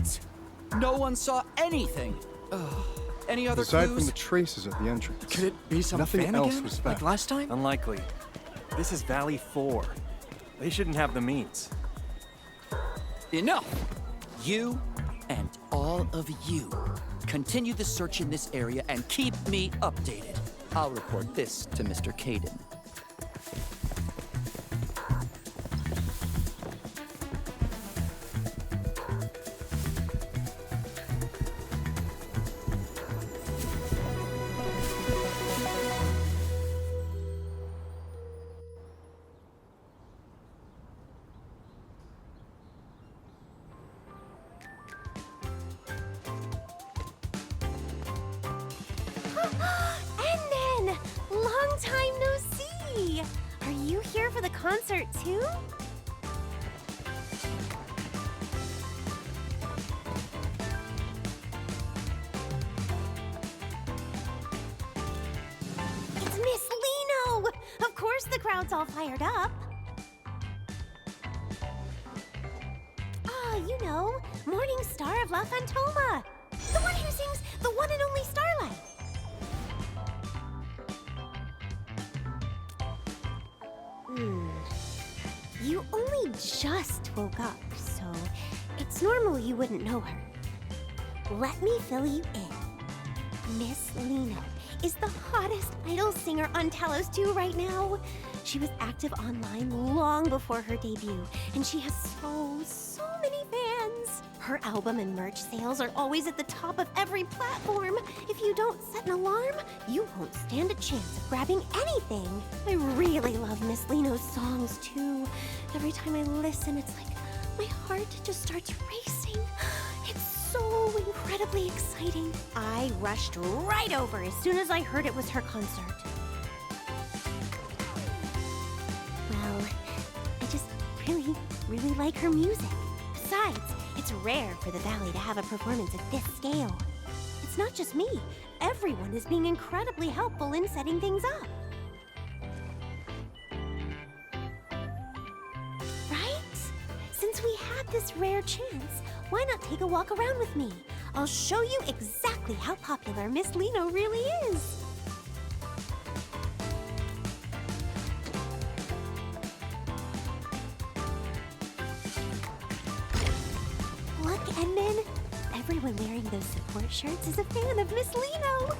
What? No one saw anything. Any other Aside clues? from the traces at the entrance, Could it be some nothing fan else again? was Like found. last time? Unlikely. This is Valley 4. They shouldn't have the means. Enough! You and all of you continue the search in this area and keep me updated. I'll report this to Mr. Caden. Endmin! Long time no see! Are you here for the concert too? It's Miss Liino! Of course the crowd's all fired up. Ah, you know, Morning Star of La Fantoma! The one who sings the one and only Starlight! You only just woke up, so it's normal you wouldn't know her. Let me fill you in. Miss Liino is the hottest idol singer on Talos 2 right now. She was active online long before her debut, and she has so many fans. Her album and merch sales are always at the top of every platform. If you don't set an alarm, you won't stand a chance of grabbing anything. I really love Miss Liino's songs too. Every time I listen, it's like my heart just starts racing. It's so incredibly exciting. I rushed right over as soon as I heard it was her concert. Well, I just really like her music. Besides, it's rare for the Valley to have a performance at this scale. It's not just me. Everyone is being incredibly helpful in setting things up. Right? Since we had this rare chance, why not take a walk around with me? I'll show you exactly how popular Miss Liino really is. Look, Endmin. Everyone wearing those support shirts is a fan of Miss Liino.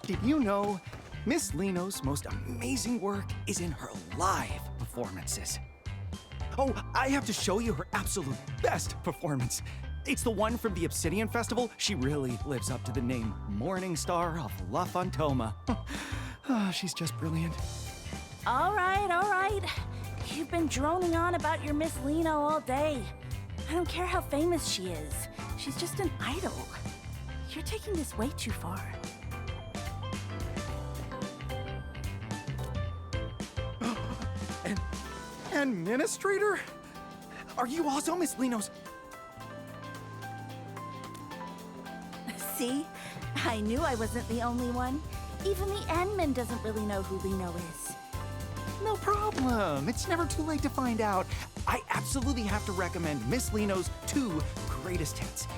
Did you know Miss Liino's most amazing work is in her live performances? Oh, I have to show you her absolute best performance. It's the one from the Obsidian Festival. She really lives up to the name Morning Star of La Fantoma. She's just brilliant. All right. You've been droning on about your Miss Liino all day. I don't care how famous she is. She's just an idol. You're taking this way too far. Administrator? Are you also Miss Liino's? See? I knew I wasn't the only one. Even the endmin doesn't really know who Liino is. No problem. It's never too late to find out. I absolutely have to recommend Miss Liino's 2 greatest hits.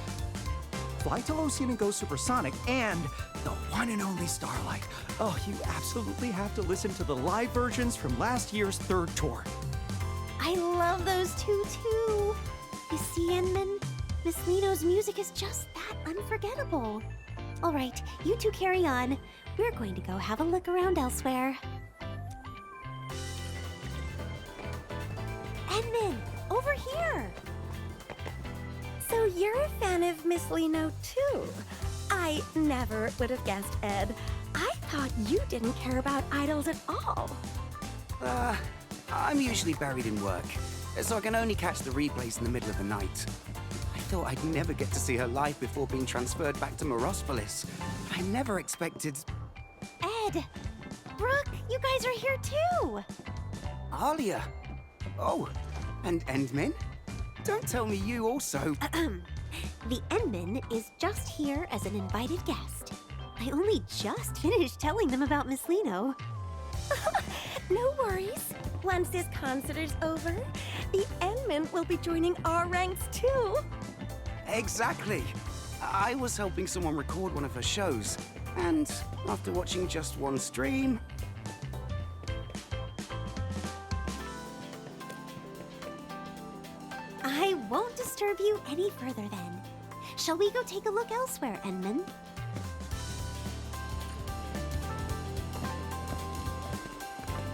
Fly to Ocean and Go Supersonic, and the one and only Starlight. Oh, you absolutely have to listen to the live versions from last year's 3rd tour. I love those two too. You see, Endmin? Miss Liino's music is just that unforgettable. All right, you two carry on. We're going to go have a look around elsewhere. Endmin, over here. So you're a fan of Miss Liino too? I never would have guessed, Ed. I thought you didn't care about idols at all. I'm usually buried in work, so I can only catch the replays in the middle of the night. I thought I'd never get to see her live before being transferred back to Morospolis, but I never expected... Ed, Brooke, you guys are here too. Alia! Oh, and Endmin? Don't tell me you also... The Endmin is just here as an invited guest. I only just finished telling them about Miss Liino. No worries. Once this concert is over, the endmin will be joining our ranks too. Exactly. I was helping someone record one of her shows, and after watching just one stream... I won't disturb you any further then. Shall we go take a look elsewhere, Endman?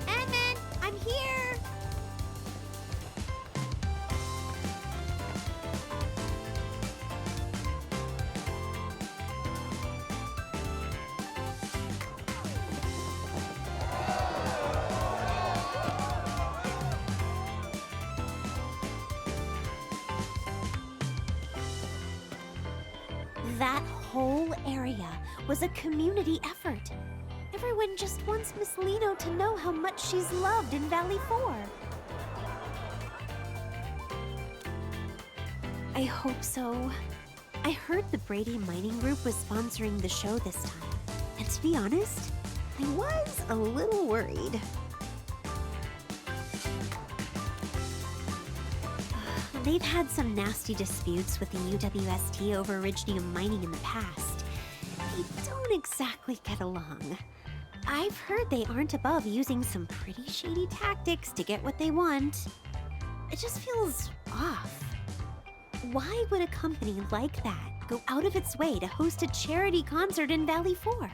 Endman, I'm here! That whole area was a community effort. Everyone just wants Miss Liino to know how much she's loved in Valley 4. I hope so. I heard the Brady Mining Group was sponsoring the show this time. And to be honest, I was a little worried. They've had some nasty disputes with the UWST over Iridium mining in the past. They don't exactly get along. I've heard they aren't above using some pretty shady tactics to get what they want. It just feels off. Why would a company like that go out of its way to host a charity concert in Valley 4?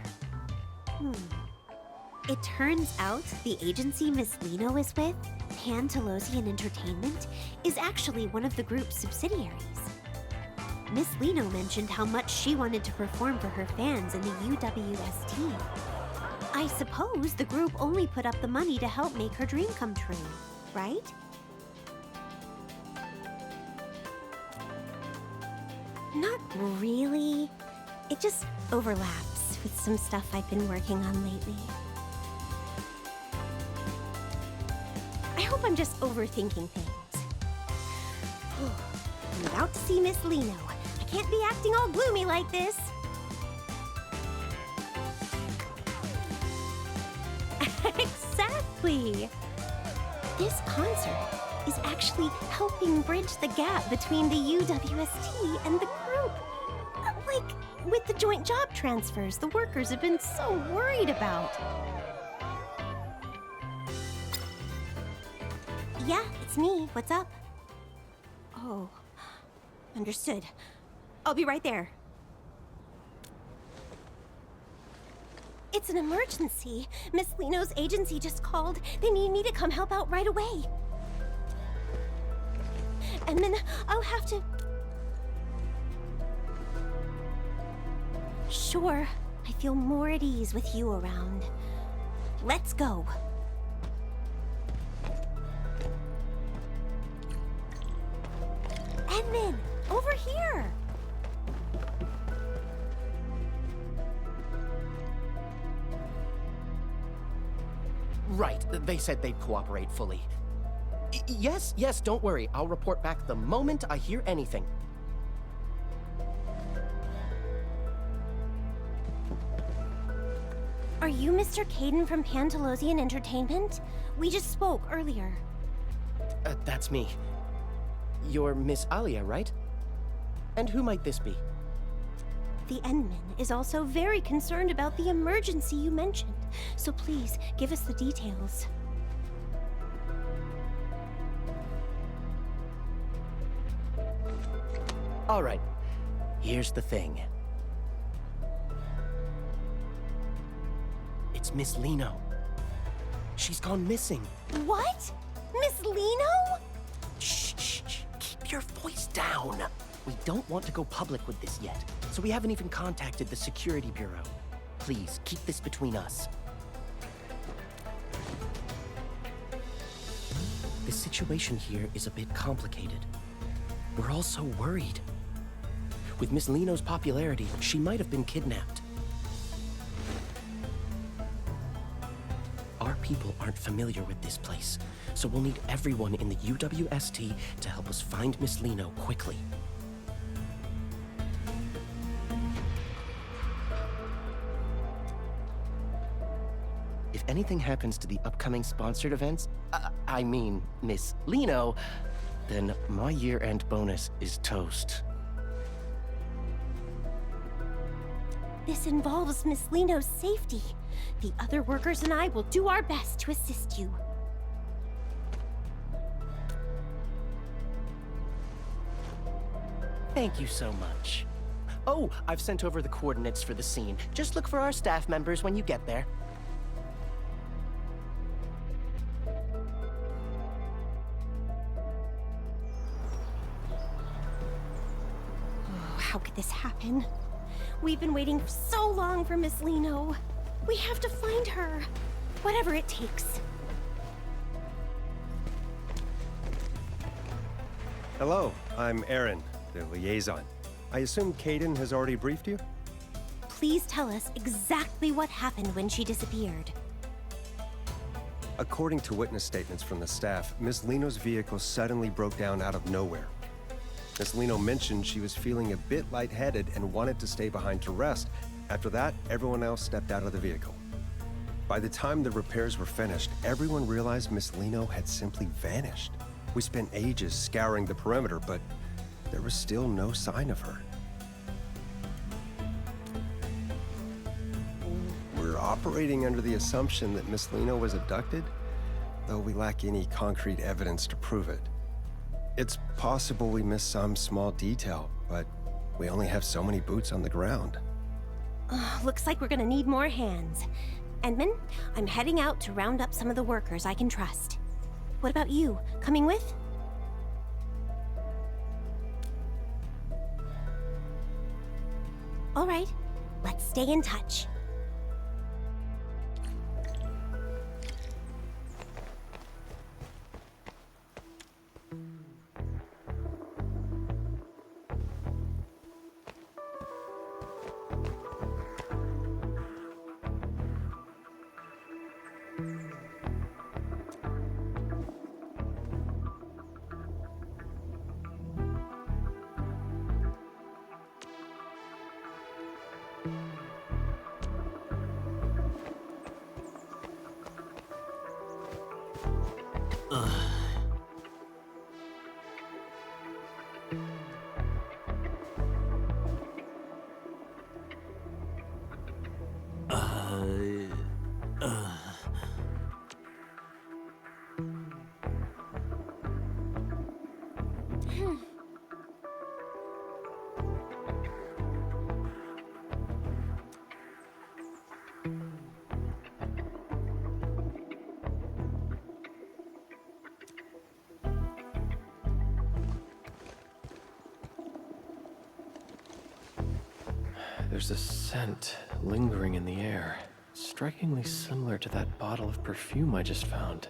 It turns out the agency Miss Liino is with, Pantelosian Entertainment, is actually one of the group's subsidiaries. Miss Liino mentioned how much she wanted to perform for her fans in the UWST. I suppose the group only put up the money to help make her dream come true, right? Not really. It just overlaps with some stuff I've been working on lately. I hope I'm just overthinking things. I'm about to see Miss Liino. I can't be acting all gloomy like this. Exactly. This concert is actually helping bridge the gap between the UWST and the group. Like with the joint job transfers the workers have been so worried about. Yeah, it's me. What's up? Oh, understood. I'll be right there. It's an emergency. Miss Liino's agency just called. They need me to come help out right away. And then I'll have to... Sure, I feel more at ease with you around. Let's go. Endman, over here! Right, they said they'd cooperate fully. Yes, don't worry. I'll report back the moment I hear anything. Are you Mr. Caden from Pantelosian Entertainment? We just spoke earlier. That's me. You're Miss Alia, right? And who might this be? The Endman is also very concerned about the emergency you mentioned, so please give us the details. All right, here's the thing. It's Miss Liino. She's gone missing. What? Miss Liino? Shh. Keep your voice down. We don't want to go public with this yet, so we haven't even contacted the Security Bureau. Please, keep this between us. The situation here is a bit complicated. We're all so worried. With Miss Liino's popularity, she might have been kidnapped. Our people aren't familiar with this place, so we'll need everyone in the UWST to help us find Miss Liino quickly. If anything happens to the upcoming sponsored events, I mean, Miss Liino, then my year-end bonus is toast. This involves Miss Liino's safety. The other workers and I will do our best to assist you. Thank you so much. Oh, I've sent over the coordinates for the scene. Just look for our staff members when you get there. Oh, how could this happen? We've been waiting so long for Miss Liino. We have to find her, whatever it takes. Hello, I'm Aaron, the liaison. I assume Kaden has already briefed you? Please tell us exactly what happened when she disappeared. According to witness statements from the staff, Miss Liino's vehicle suddenly broke down out of nowhere. Miss Liino mentioned she was feeling a bit lightheaded and wanted to stay behind to rest. After that, everyone else stepped out of the vehicle. By the time the repairs were finished, everyone realized Miss Liino had simply vanished. We spent ages scouring the perimeter, but there was still no sign of her. We're operating under the assumption that Miss Liino was abducted, though we lack any concrete evidence to prove it. It's possible we missed some small detail, but we only have so many boots on the ground. Looks like we're gonna need more hands. Endmin, I'm heading out to round up some of the workers I can trust. What about you? Coming with? All right, let's stay in touch. There's a scent lingering in the air, strikingly similar to that bottle of perfume I just found,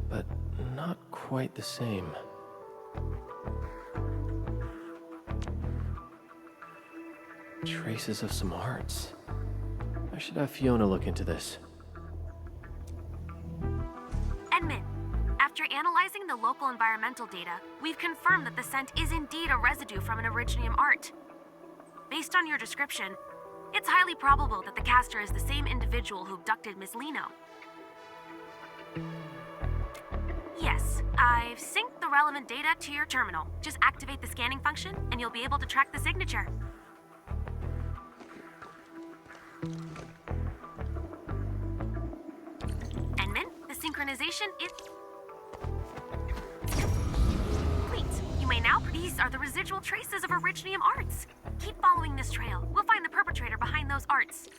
but not quite the same. Traces of some arts. I should have Fiona look into this. Endmin, after analyzing the local environmental data, we've confirmed that the scent is indeed a residue from an Originium art. Based on your description, it's highly probable that the caster is the same individual who abducted Miss Liino. Yes, I've synced the relevant data to your terminal. Just activate the scanning function, and you'll be able to track the signature. Endmin, the synchronization is... Wait, you may now... These are the residual traces of Originium arts. Keep following this trail. We'll find the perpetrator behind those arts.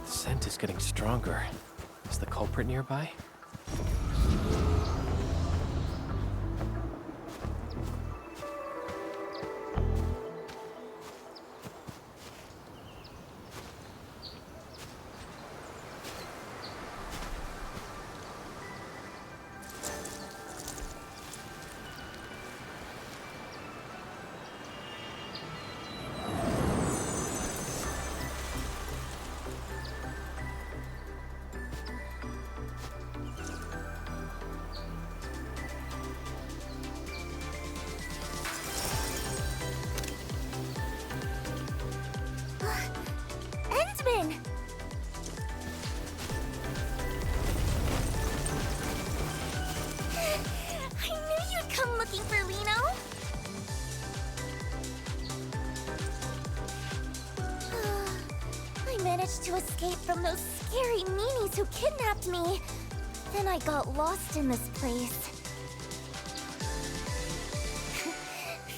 The scent is getting stronger. Is the culprit nearby? managed to escape from those scary meanies who kidnapped me. Then I got lost in this place.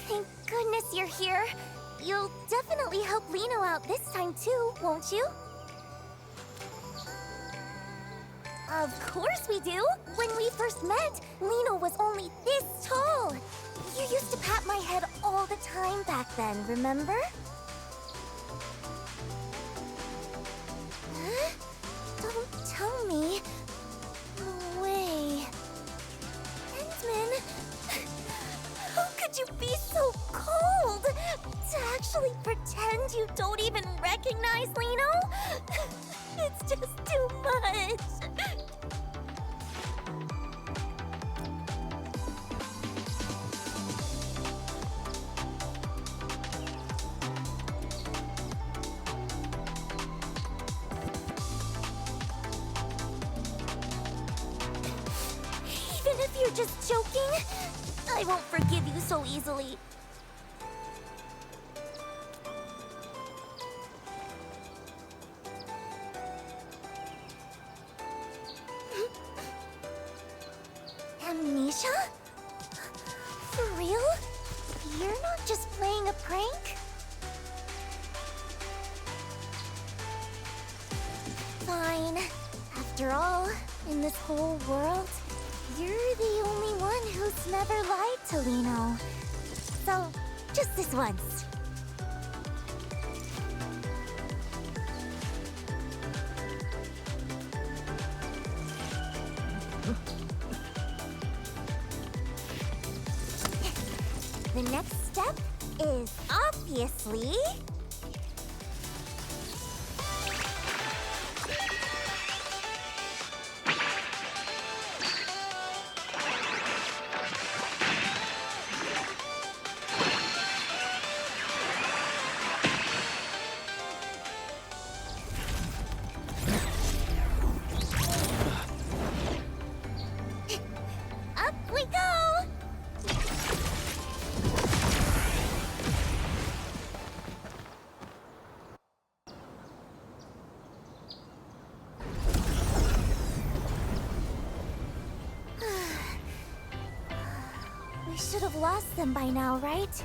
Thank goodness you're here. You'll definitely help Liino out this time too, won't you? Of course we do! When we first met, Liino was only this tall. You used to pat my head all the time back then, remember? Huh? Don't tell me. No way. Endmin, how could you be so cold? To actually pretend you don't even recognize Liino? It's just too much. Even if you're just joking, I won't forgive you so easily. Amnesia? For real? You're not just playing a prank? Fine. After all, in this whole world, you're the only one who's never lied to Liino. So, just this once. The next step is obviously... Up we go! We should have lost them by now, right?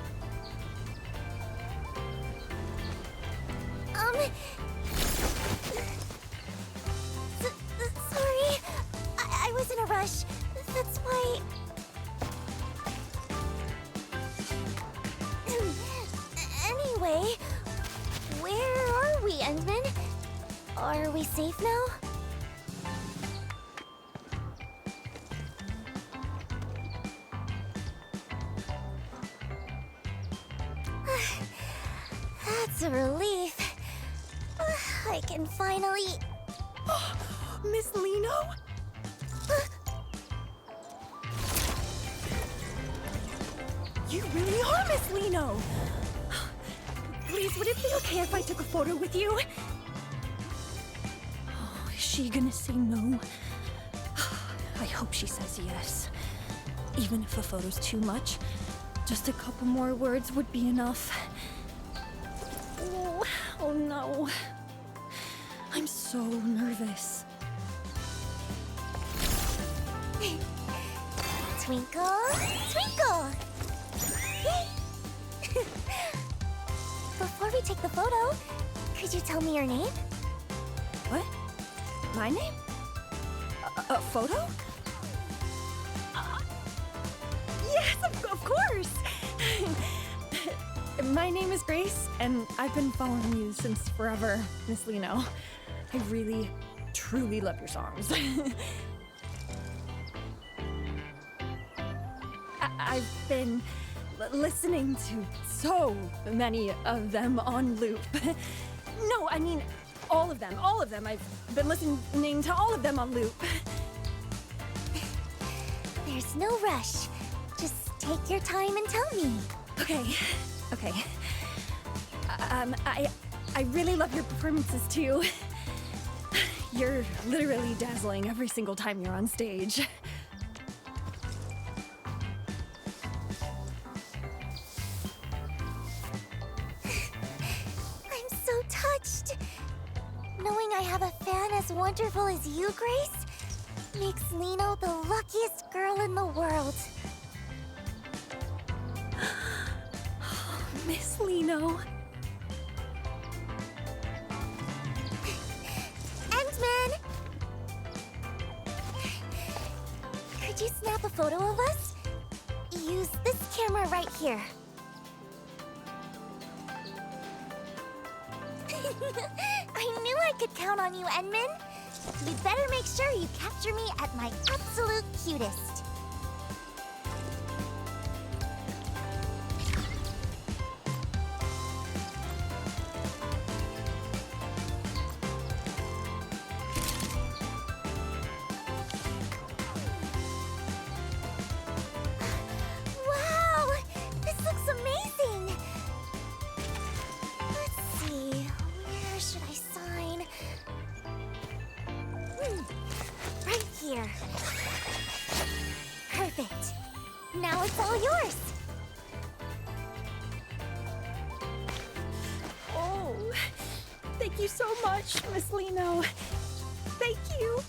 Sorry. I was in a rush. That's why... Anyway, where are we, Endmin? Are we safe now? That's a relief. I can finally... Miss Liino? You really are Miss Liino! Please, would it be okay if I took a photo with you? Oh, is she gonna say no? I hope she says yes. Even if a photo's too much, just a couple more words would be enough. Oh no. I'm so nervous. Twinkle, twinkle! Before we take the photo, could you tell me your name? What? My name? A photo? Yes, of course! My name is Grace, and I've been following you since forever, Miss Liino. I really, truly love your songs. I've been listening to so many of them on loop. No, I mean, all of them. I've been listening to all of them on loop. There's no rush. Just take your time and tell me. Okay. I really love your performances too. You're literally dazzling every single time you're on stage. I'm so touched. Knowing I have a fan as wonderful as you, Grace, makes Liino the luckiest girl in the world. Miss Liino. Endman! Could you snap a photo of us? Use this camera right here. I knew I could count on you, Endman. You'd better make sure you capture me at my absolute cutest. Wow! This looks amazing! Let's see, where should I sign? Right here. Perfect. Now it's all yours. Oh, thank you so much, Miss Liino. Thank you.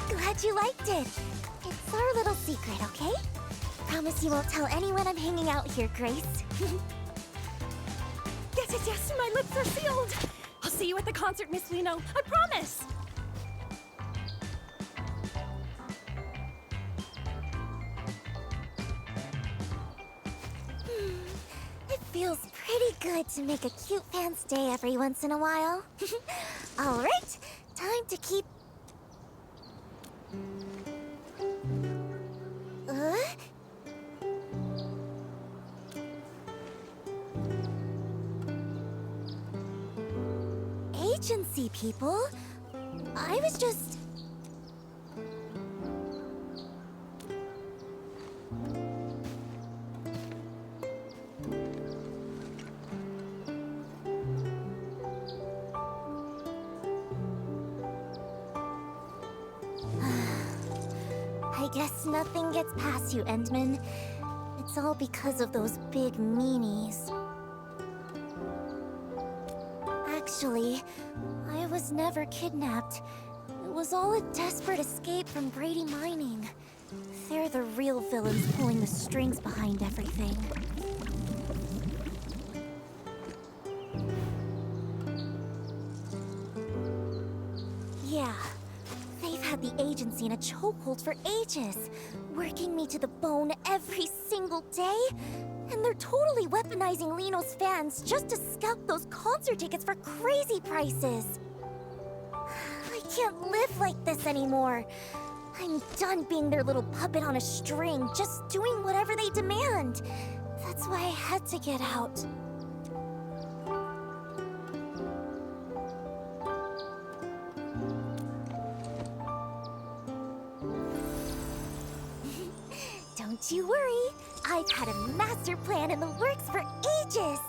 Glad you liked it. It's our little secret, okay? Promise you won't tell anyone I'm hanging out here, Grace. Yes, my lips are sealed. I'll see you at the concert, Miss Liino. I promise. It feels pretty good to make a cute fan's day every once in a while. All right, time to keep... Agency people? I was just... I guess nothing gets past you, Endman. It's all because of those big meanies. Actually, I was never kidnapped. It was all a desperate escape from Brady Mining. They're the real villains pulling the strings behind everything. Yeah, they've had the agency in a chokehold for ages, working me to the bone every single day. And they're totally weaponizing Liino's fans just to scalp those concert tickets for crazy prices. I can't live like this anymore. I'm done being their little puppet on a string, just doing whatever they demand. That's why I had to get out. Don't you worry. I've had a master plan in the works for ages.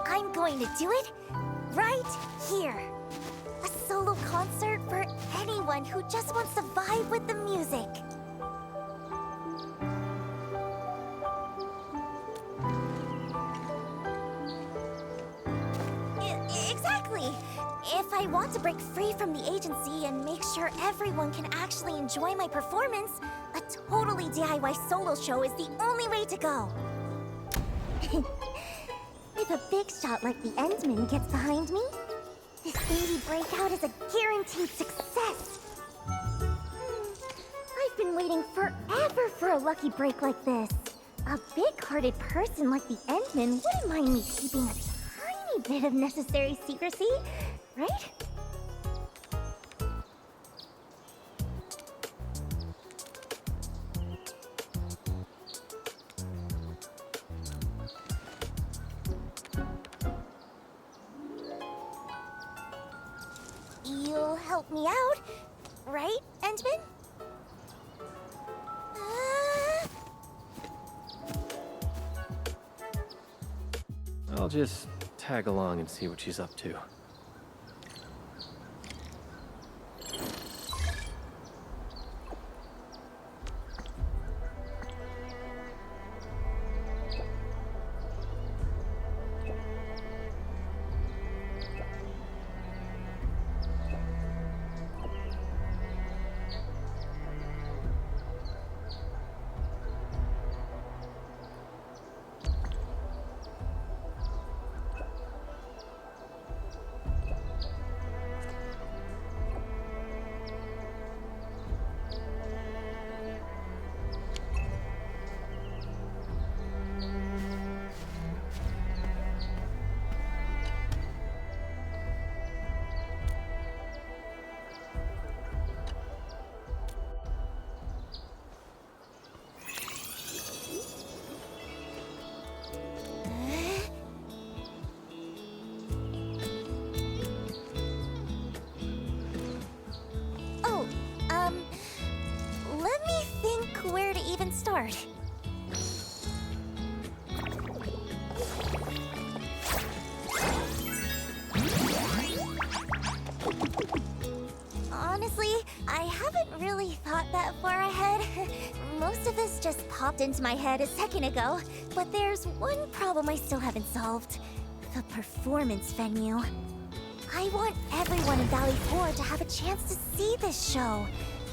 I'm going to do it right here. A solo concert for anyone who just wants to vibe with the music. Exactly. If I want to break free from the agency and make sure everyone can actually enjoy my performance, a totally DIY solo show is the only way to go. If a big shot like the Endman gets behind me, this indie breakout is a guaranteed success. I've been waiting forever for a lucky break like this. A big-hearted person like the Endman wouldn't mind me keeping a tiny bit of necessary secrecy, right? You'll help me out, right, Endman? I'll just tag along and see what she's up to. hard. Honestly, I haven't really thought that far ahead. Most of this just popped into my head a second ago, but there's one problem I still haven't solved. The performance venue. I want everyone in Valley 4 to have a chance to see this show.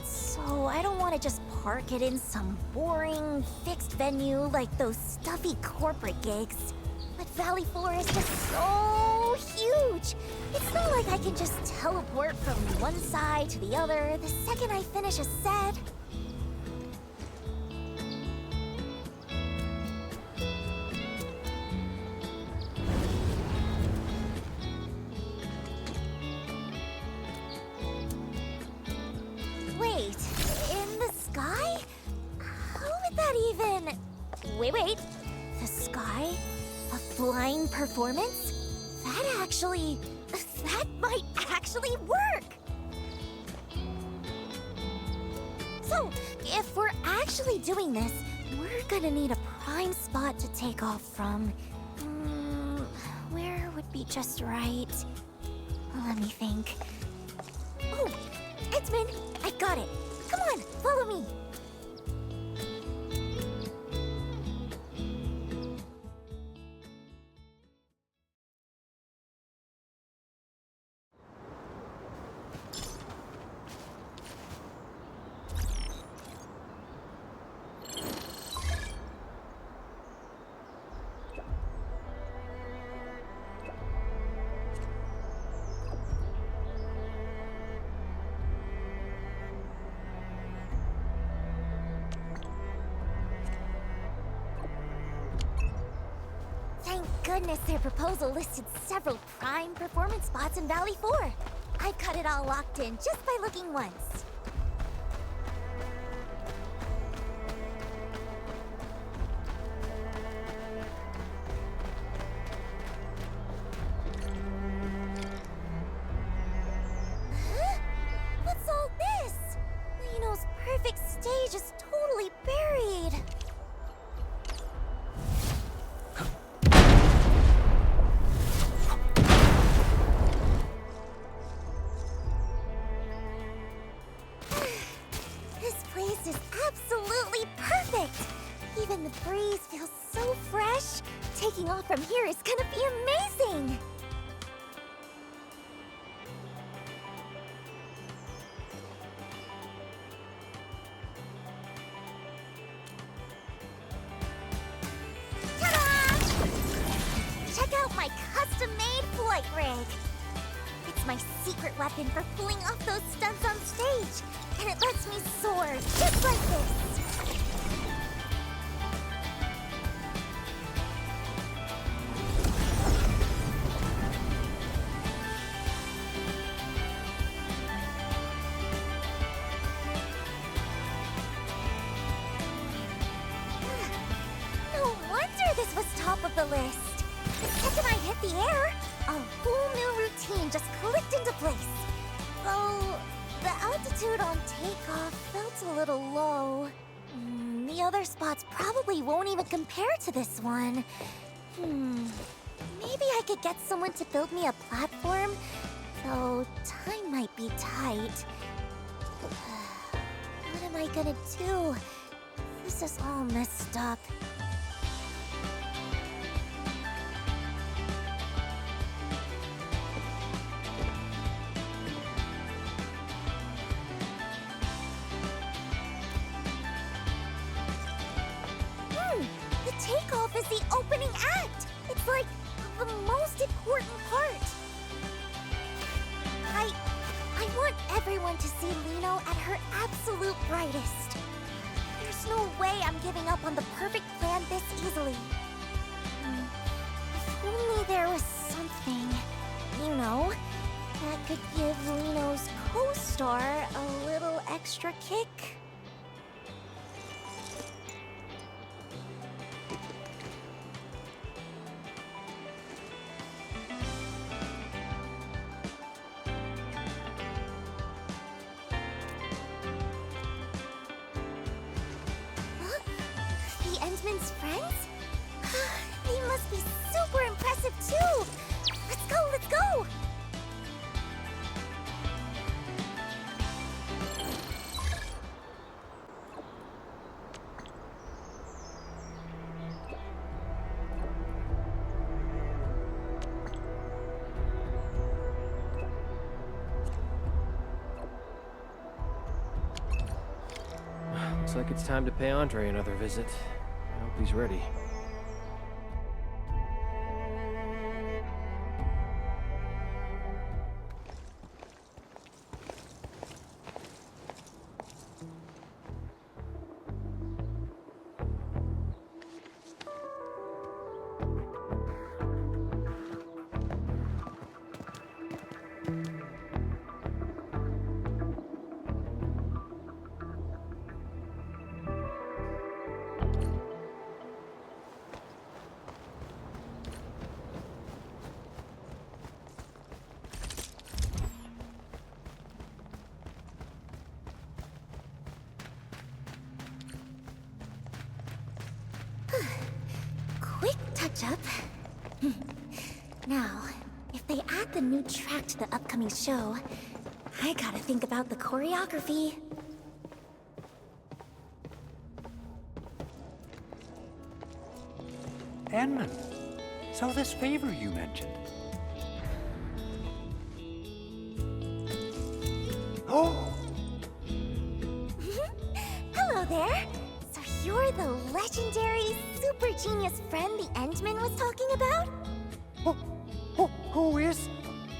So I don't want to just park it in some boring, fixed venue like those stuffy corporate gigs. But Valley 4 is just so huge. It's not like I can just teleport from one side to the other the second I finish a set. Wait, in the sky? How would that even... Wait. The sky? A flying performance? That might actually work! So, if we're actually doing this, we're gonna need a prime spot to take off from. Where would be just right? Let me think. Oh, Endmin! I got it! Come on, follow me! Thank goodness their proposal listed several prime performance spots in Valley 4. I got it all locked in just by looking once. Huh? What's all this? Liino's perfect stage is totally buried. This place is absolutely perfect! Even the breeze feels so fresh. Taking off from here is gonna be amazing! Ta-da! Check out my custom-made flight rig! It's my secret weapon for pulling off those stunts on stage, and it lets me soar just like this. No wonder this was top of the list. The second I hit the air, a whole new routine just clicked into place. Though the altitude on takeoff felt a little low. The other spots probably won't even compare to this one. Maybe I could get someone to build me a platform, though time might be tight. What am I gonna do? This is all messed up. The takeoff is the opening act! It's like the most important part. I want everyone to see Liino at her absolute brightest. There's no way I'm giving up on the perfect plan this easily. If only there was something, that could give Liino's co-star a little extra kick. Endmin's friends? They must be super impressive too! Let's go, let's go! Looks like it's time to pay Andre another visit. I hope he's ready. Quick touch-up. Now, if they add the new track to the upcoming show, I gotta think about the choreography. Endman, so this favor you mentioned. Oh! Hello there! So you're the legendary, super genius friend the Endman was talking about? Who is?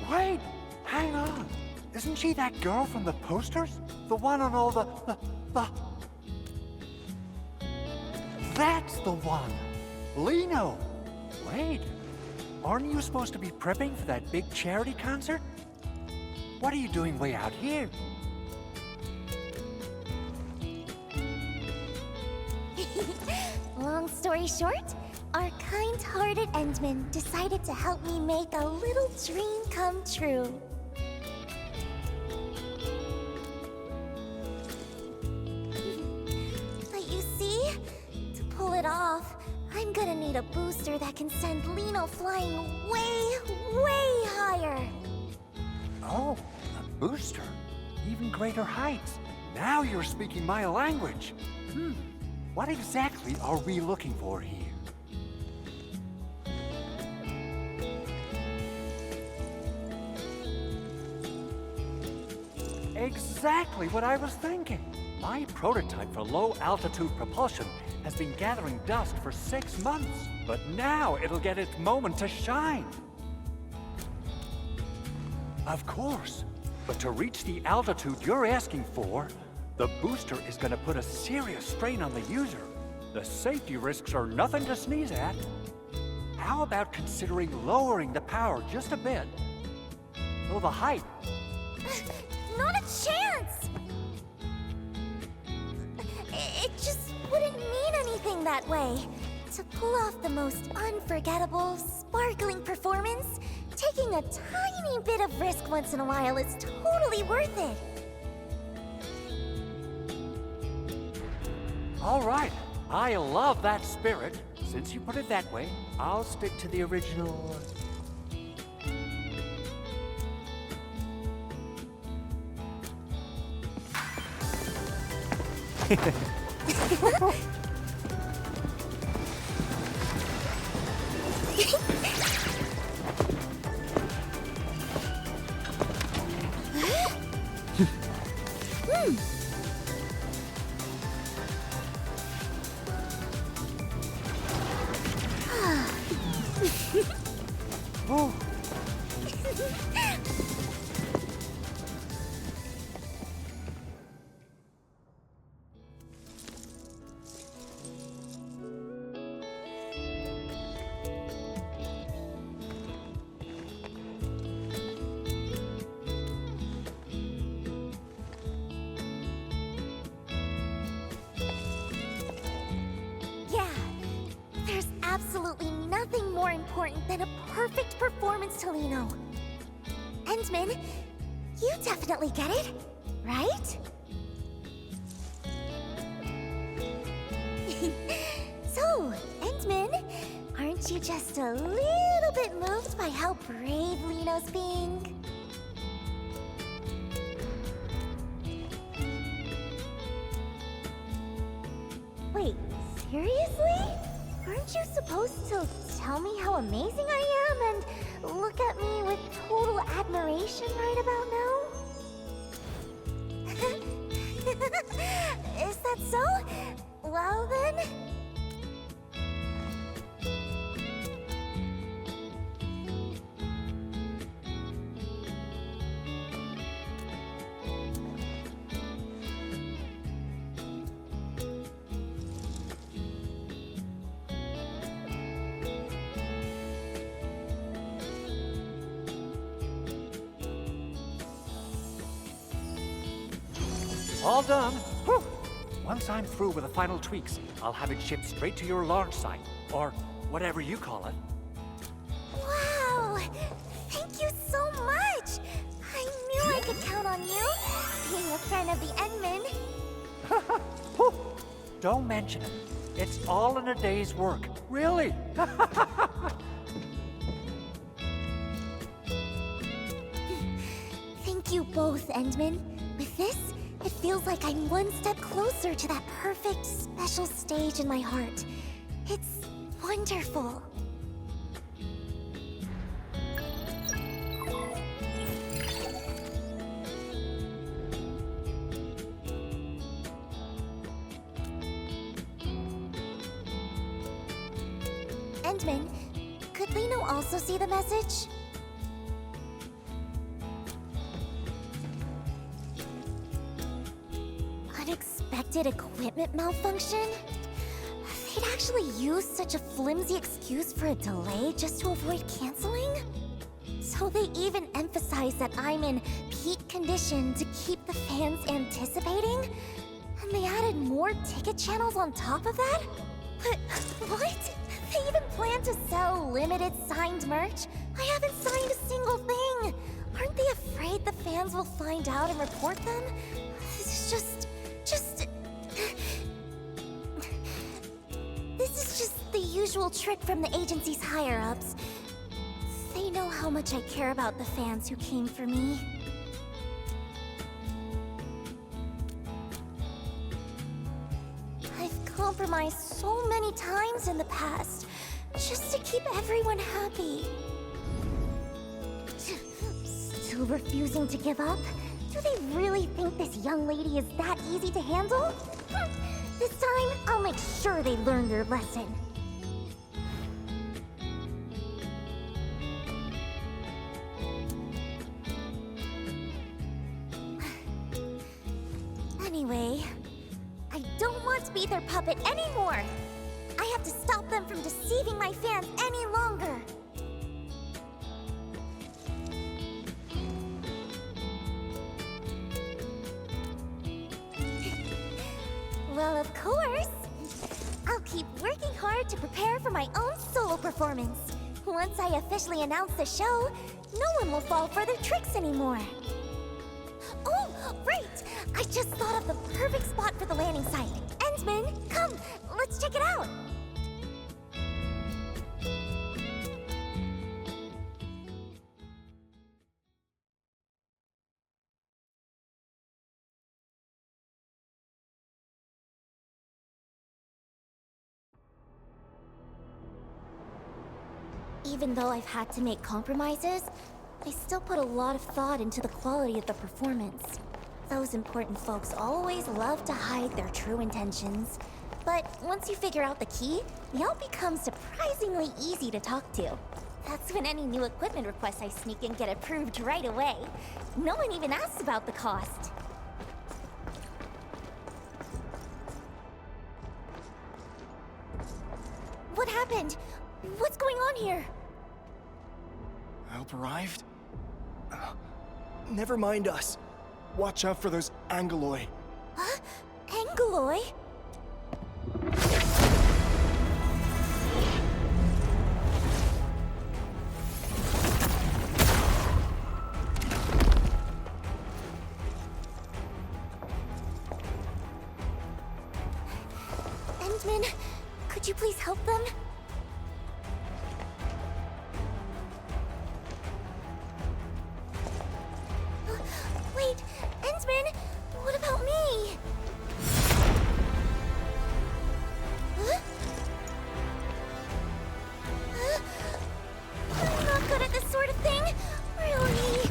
Wait, hang on. Isn't she that girl from the posters? The one on all the... That's the one! Liino! Wait, aren't you supposed to be prepping for that big charity concert? What are you doing way out here? Long story short, our kind-hearted Endman decided to help me make a little dream come true. But you see, to pull it off, I'm gonna need a booster that can send Liino flying way, way higher. Oh, a booster. Even greater heights. Now you're speaking my language. What exactly are we looking for here? Exactly what I was thinking. My prototype for low-altitude propulsion has been gathering dust for 6 months, but now it'll get its moment to shine. Of course, but to reach the altitude you're asking for, the booster is going to put a serious strain on the user. The safety risks are nothing to sneeze at. How about considering lowering the power just a bit? Though the height... Not a chance! It just wouldn't mean anything that way. To pull off the most unforgettable, sparkling performance, taking a tiny bit of risk once in a while is totally worth it. All right, I love that spirit. Since you put it that way, I'll stick to the original... Oh. Yeah, there's absolutely nothing more important than a perfect performance to Liino. Endman, you definitely get it, right? So, Oh, Endmin, aren't you just a little bit moved by how brave Liino's being? Wait, seriously? Aren't you supposed to tell me how amazing I am and look at me with total admiration right about now? Is that so? Well then... All done. Whew. Once I'm through with the final tweaks, I'll have it shipped straight to your launch site, or whatever you call it. Wow! Thank you so much! I knew I could count on you, being a friend of the Endmin. Whew. Don't mention it. It's all in a day's work. Really? Thank you both, Endmin. With this, it feels like I'm one step closer to that perfect, special stage in my heart. It's wonderful. Endmin, could Liino also see the message? Unexpected equipment malfunction? They'd actually use such a flimsy excuse for a delay just to avoid canceling? So they even emphasize that I'm in peak condition to keep the fans anticipating? And they added more ticket channels on top of that? But what? They even plan to sell limited signed merch? I haven't signed a single thing! Aren't they afraid the fans will find out and report them? This is just... This is just the usual trick from the agency's higher-ups. They know how much I care about the fans who came for me. I've compromised so many times in the past, just to keep everyone happy. Still refusing to give up? Do they really think this young lady is that easy to handle? This time, I'll make sure they learn their lesson. Anyway, I don't want to be their puppet anymore. I have to stop them from deceiving my fans any longer. Well, of course. I'll keep working hard to prepare for my own solo performance. Once I officially announce the show, no one will fall for their tricks anymore. Oh, right! I just thought of the perfect spot for the landing site. Endmin, come, let's check it out! Even though I've had to make compromises, I still put a lot of thought into the quality of the performance. Those important folks always love to hide their true intentions. But once you figure out the key, they all become surprisingly easy to talk to. That's when any new equipment requests I sneak in get approved right away. No one even asks about the cost. What happened? What's going on here? Help arrived? Never mind us. Watch out for those Angeloi. Huh? Angeloi? Endmin, could Could you please help them? Wait, Endmin, what about me? Huh? I'm not good at this sort of thing, really.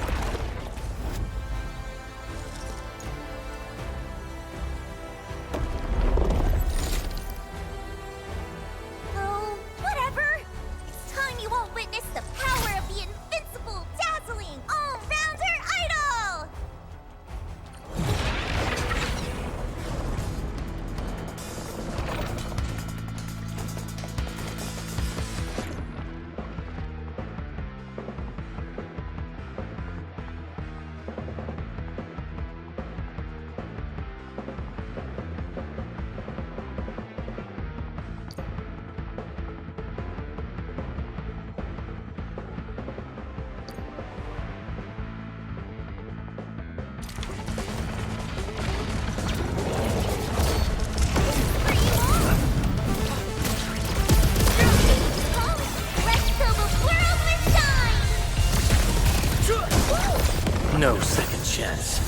Oh, whatever. It's time you all witness the power of the invincible, dazzling, all-rounder idol! No second chance.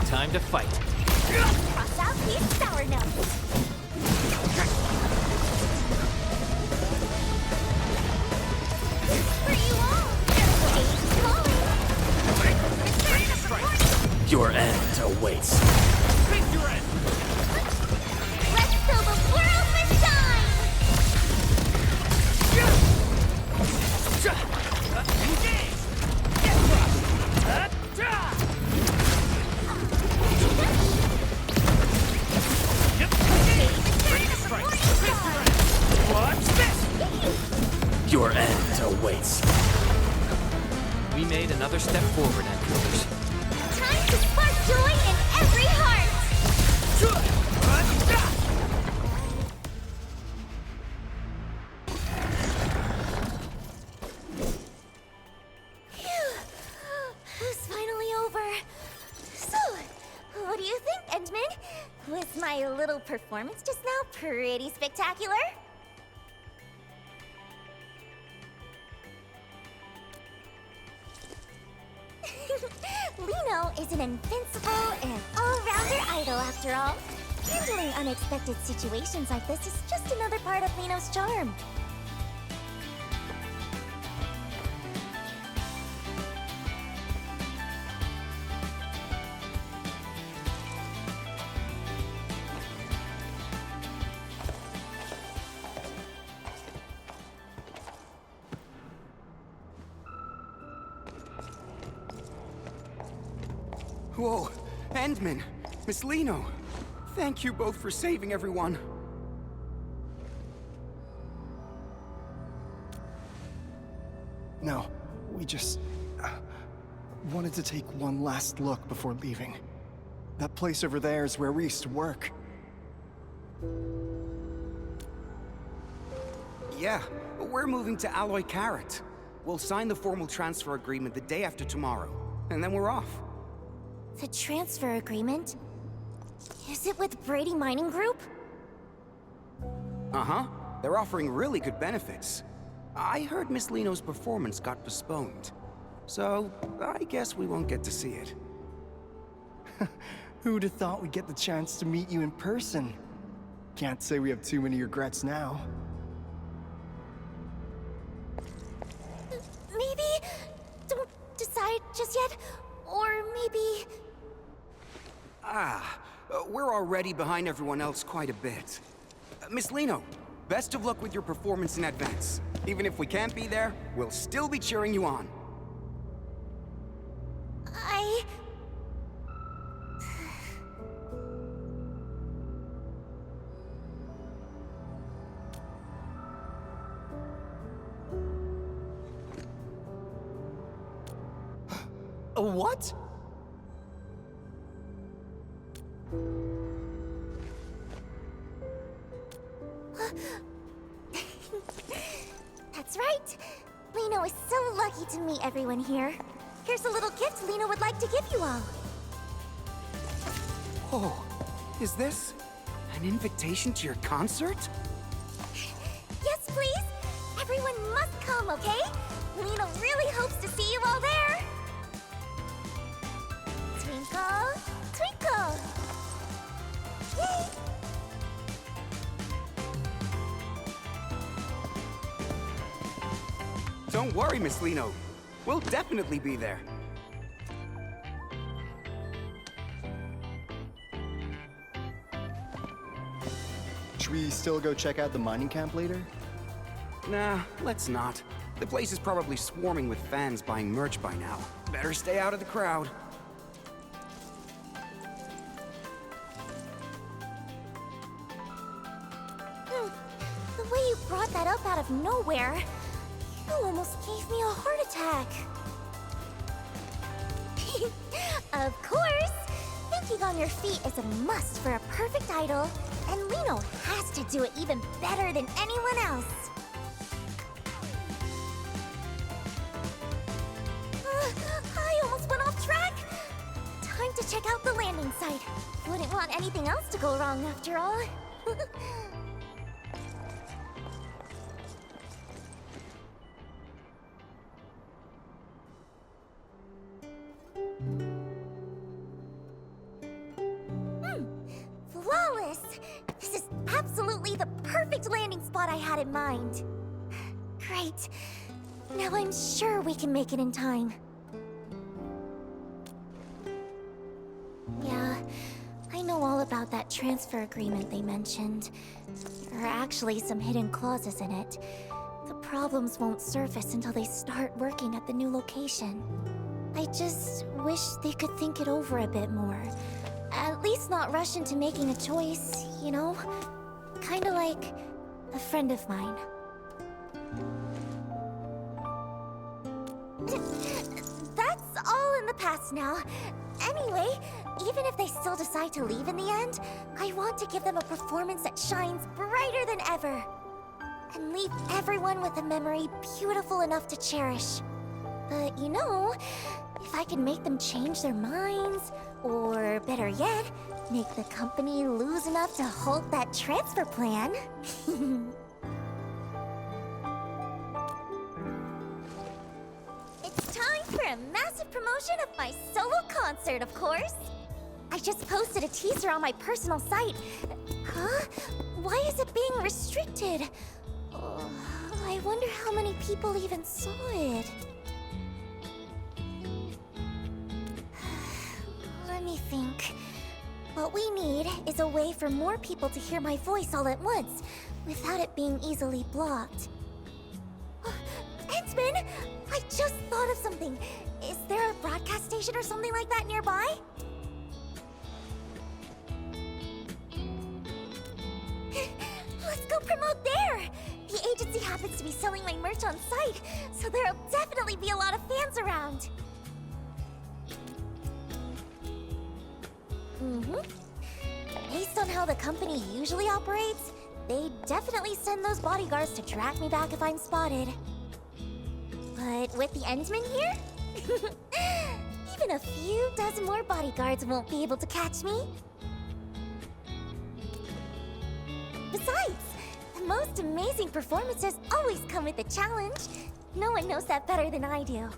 Time to fight. Cross out these sour notes. For you all. Ace calling. Your end awaits. Let's fill the world with shine. Your end awaits. We made another step forward, Endfielders. Time to spark joy in every heart. Phew. It's finally over. So, what do you think, Endmin? Was my little performance just now pretty spectacular? Liino is an invincible and all-rounder idol, after all. Handling unexpected situations like this is just another part of Liino's charm. Whoa, Endmin, Miss Liino, thank you both for saving everyone. No, we just wanted to take one last look before leaving. That place over there is where we used to work. Yeah, we're moving to Alloy Carrot. We'll sign the formal transfer agreement the day after tomorrow, and then we're off. The transfer agreement? Is it with Brady Mining Group? Uh-huh. They're offering really good benefits. I heard Miss Liino's performance got postponed. So, I guess we won't get to see it. Who'd have thought we'd get the chance to meet you in person? Can't say we have too many regrets now. Maybe... don't decide just yet. Or maybe... We're already behind everyone else quite a bit. Miss Liino, best of luck with your performance in advance. Even if we can't be there, we'll still be cheering you on. What? That's right. Liino is so lucky to meet everyone here. Here's a little gift Liino would like to give you all. Oh, is this an invitation to your concert? Yes, please. Everyone must come, okay? Liino really hopes to see you all there. Twinkle, twinkle. Yay! Don't worry, Miss Liino. We'll definitely be there. Should we still go check out the mining camp later? Nah, let's not. The place is probably swarming with fans buying merch by now. Better stay out of the crowd. The way you brought that up out of nowhere, you almost gave me a heart attack. Of course! Thinking on your feet is a must for a perfect idol, and Liino has to do it even better than anyone else. I almost went off track! Time to check out the landing site. Wouldn't want anything else to go wrong after all. Flawless! This is absolutely the perfect landing spot I had in mind. Great. Now I'm sure we can make it in time. Yeah, I know all about that transfer agreement they mentioned. There are actually some hidden clauses in it. The problems won't surface until they start working at the new location. I just wish they could think it over a bit more. At least not rush into making a choice, you know? Kinda like a friend of mine. That's all in the past now. Anyway, even if they still decide to leave in the end, I want to give them a performance that shines brighter than ever. And leave everyone with a memory beautiful enough to cherish. But you know, if I can make them change their minds, or better yet, make the company lose enough to halt that transfer plan. It's time for a massive promotion of my solo concert, of course. I just posted a teaser on my personal site. Huh? Why is it being restricted? Oh, I wonder how many people even saw it. Let me think. What we need is a way for more people to hear my voice all at once, without it being easily blocked. Endmin! I just thought of something. Is there a broadcast station or something like that nearby? Let's go promote there! The agency happens to be selling my merch on site, so there'll definitely be a lot of fans around. Based on how the company usually operates, they definitely send those bodyguards to track me back if I'm spotted. But with the Endmin here, even a few dozen more bodyguards won't be able to catch me. Besides, the most amazing performances always come with a challenge. No one knows that better than I do.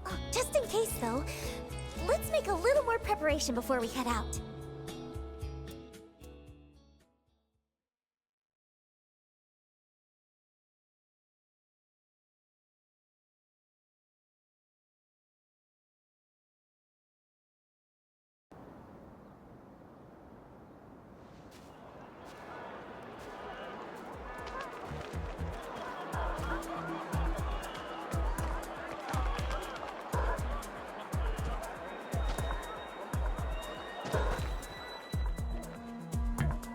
Oh, just in case, though, let's make a little more preparation before we head out.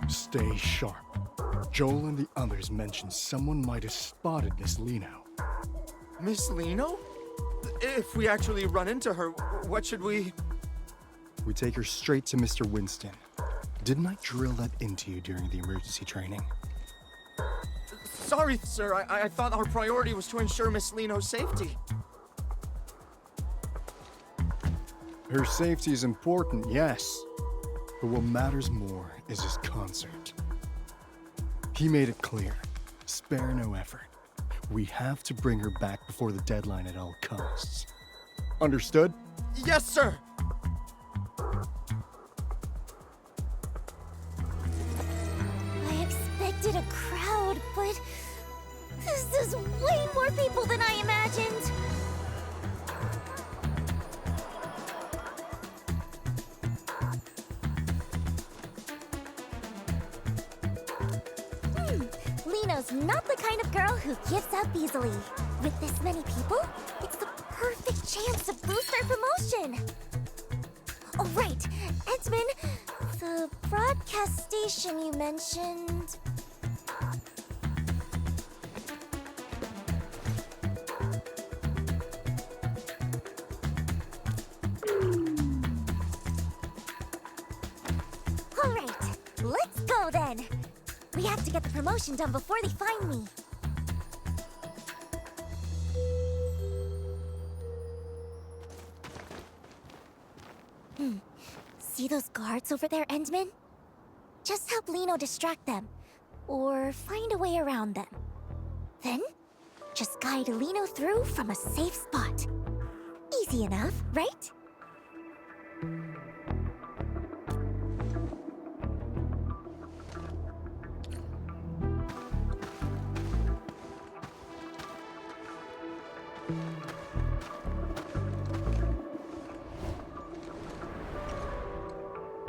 Stay sharp. Joel and the others mentioned someone might have spotted Miss Liino. Miss Liino? If we actually run into her, what should we... We take her straight to Mr. Winston. Didn't I drill that into you during the emergency training? Sorry, sir. I thought our priority was to ensure Miss Liino's safety. Her safety is important, yes. But what matters more is his concert. He made it clear, spare no effort. We have to bring her back before the deadline at all costs. Understood? Yes, sir! I expected a crowd, but this is way more people than I imagined. Liino's not the kind of girl who gives up easily. With this many people, it's the perfect chance to boost our promotion. Oh, right. Edmund, the broadcast station you mentioned... All right, let's go then. We have to get the promotion done before they find me. See those guards over there, Endmin? Just help Liino distract them, or find a way around them. Then, just guide Liino through from a safe spot. Easy enough, right?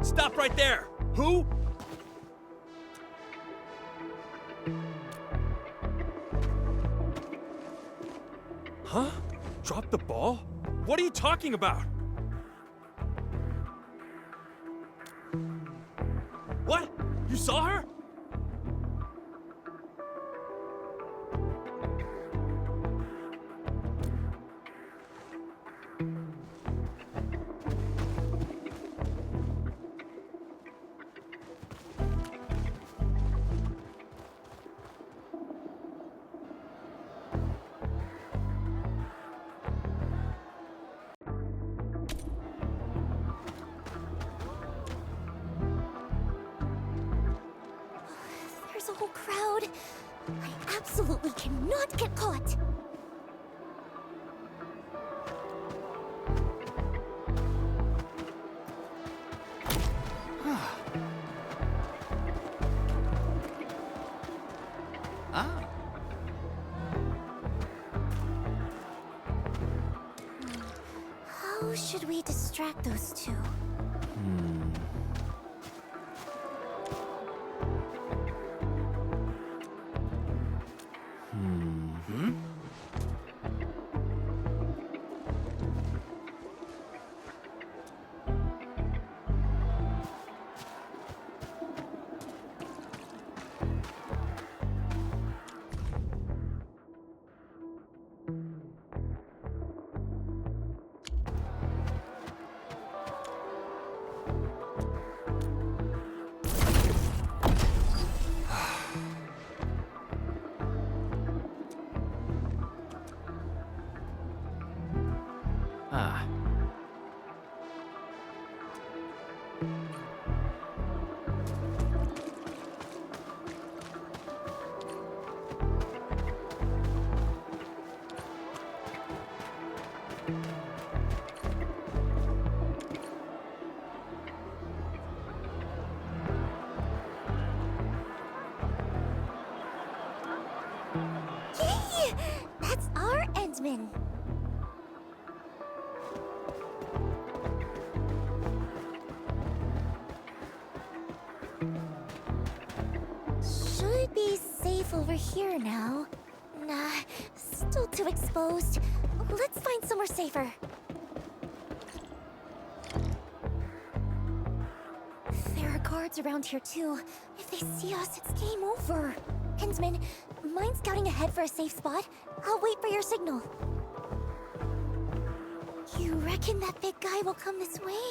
Stop right there! Who? Huh? Drop the ball? What are you talking about? What? You saw her? There's a whole crowd. I absolutely cannot get caught. Ah. How should we distract those two? Ah. Yay! That's our Endmin. Should be safe over here now. Nah, still too exposed. Let's find somewhere safer. There are guards around here too. If they see us, it's game over. Hensman, mind scouting ahead for a safe spot? I'll wait for your signal. You reckon that big guy will come this way?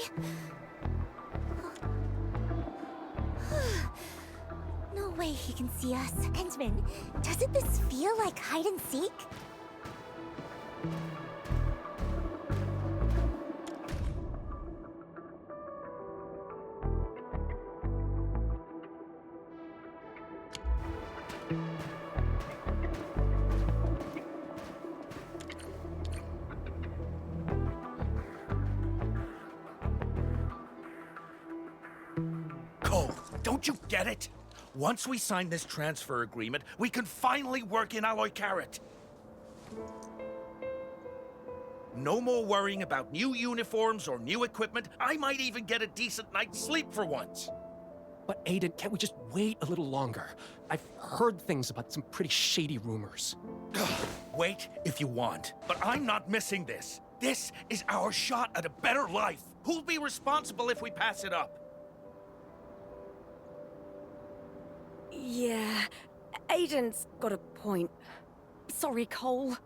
No way he can see us. Hensman, doesn't this feel like hide and seek? Don't you get it? Once we sign this transfer agreement, we can finally work in Alloy Carrot. No more worrying about new uniforms or new equipment. I might even get a decent night's sleep for once. But Aiden, can't we just wait a little longer? I've heard things about some pretty shady rumors. Wait if you want, but I'm not missing this. This is our shot at a better life. Who'll be responsible if we pass it up? Yeah, Aiden's got a point. Sorry, Cole.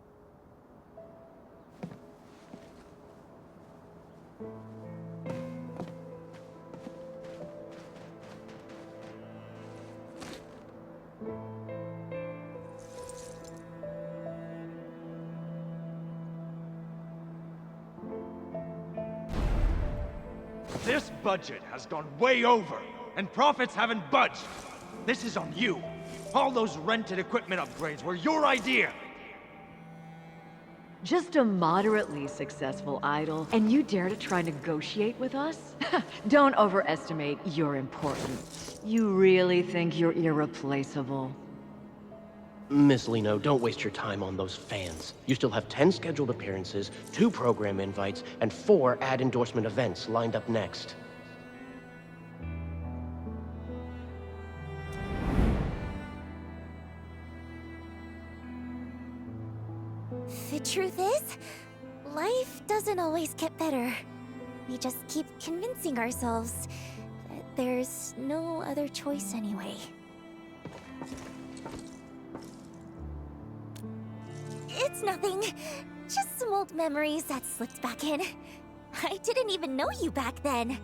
This budget has gone way over, and profits haven't budged. This is on you. All those rented equipment upgrades were your idea. Just a moderately successful idol, and you dare to try negotiate with us? Don't overestimate your importance. You really think you're irreplaceable? Miss Liino, don't waste your time on those fans. You still have 10 scheduled appearances, 2 program invites, and 4 ad endorsement events lined up next. The truth is, life doesn't always get better. We just keep convincing ourselves that there's no other choice anyway. It's nothing. Just some old memories that slipped back in. I didn't even know you back then.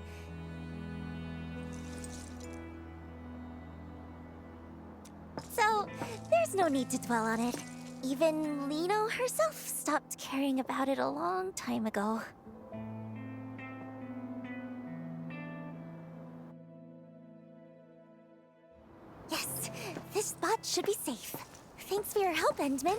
So, there's no need to dwell on it. Even Liino herself stopped caring about it a long time ago. Yes, this spot should be safe. Thanks for your help, Endmin.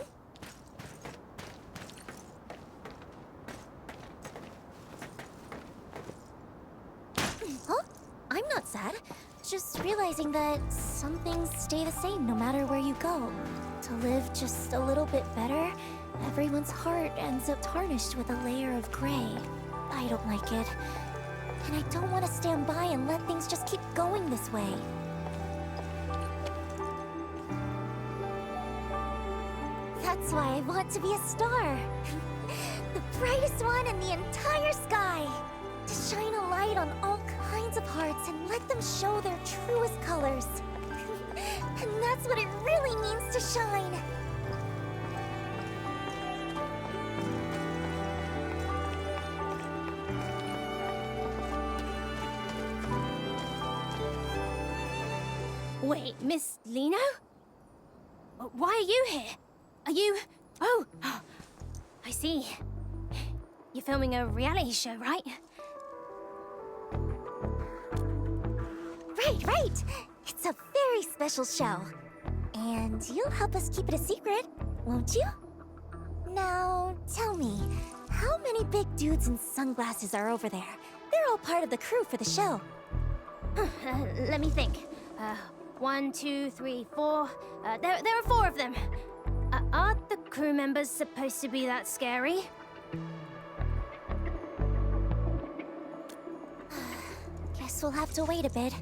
Huh? I'm not sad. Just realizing that some things stay the same no matter where you go. To live just a little bit better, everyone's heart ends up tarnished with a layer of gray. I don't like it. And I don't want to stand by and let things just keep going this way. That's why I want to be a star. The brightest one in the entire sky. To shine a light on all kinds of hearts and let them show their truest colors. And that's what it really means to shine. Wait, Miss Liino? Why are you here? Are you... Oh, I see. You're filming a reality show, right? Right. It's a very special show. And you'll help us keep it a secret, won't you? Now, tell me, how many big dudes in sunglasses are over there? They're all part of the crew for the show. Let me think. 1, 2, 3, 4. There are 4 of them. Aren't the crew members supposed to be that scary? Guess we'll have to wait a bit.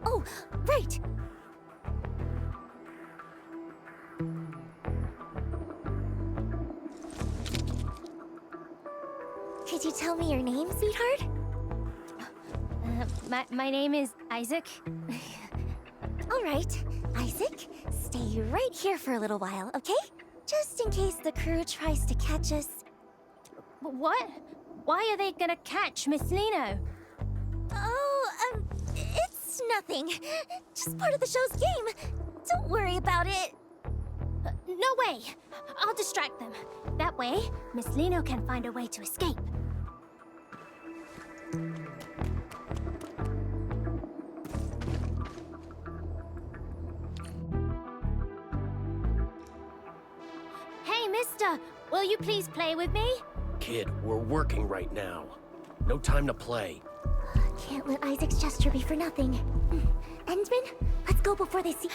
Oh, right! Could you tell me your name, sweetheart? My name is Isaac. All right, Isaac, stay right here for a little while, okay? Just in case the crew tries to catch us. What? Why are they gonna catch Miss Liino? Oh, it's nothing. Just part of the show's game. Don't worry about it. No way! I'll distract them. That way, Miss Liino can find a way to escape. Hey, mister! Will you please play with me? Kid, we're working right now. No time to play. Can't let Isaac's gesture be for nothing. Endmin, let's go before they see.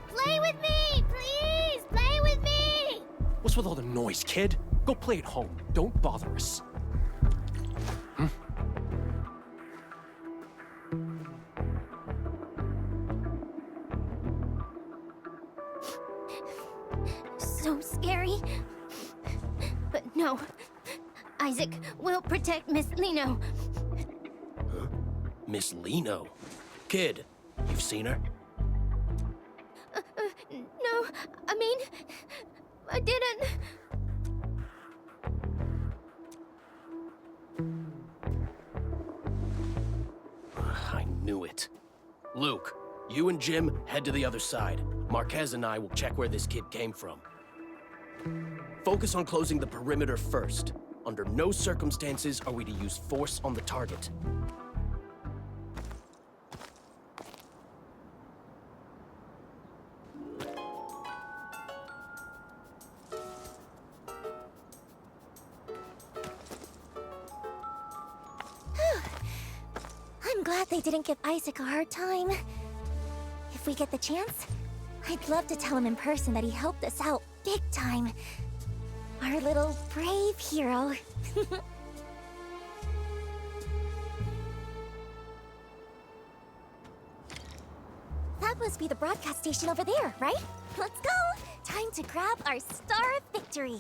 Play with me! Please! Play with me! What's with all the noise, kid? Go play at home. Don't bother us. So scary. But no. Isaac will protect Miss Liino. Huh? Miss Liino? Kid, you've seen her? No, I mean, I didn't. I knew it. Luke, you and Jim head to the other side. Marquez and I will check where this kid came from. Focus on closing the perimeter first. Under no circumstances are we to use force on the target. I'm glad they didn't give Isaac a hard time. If we get the chance, I'd love to tell him in person that he helped us out big time. Our little brave hero. That must be the broadcast station over there, right? Let's go! Time to grab our Star of Victory.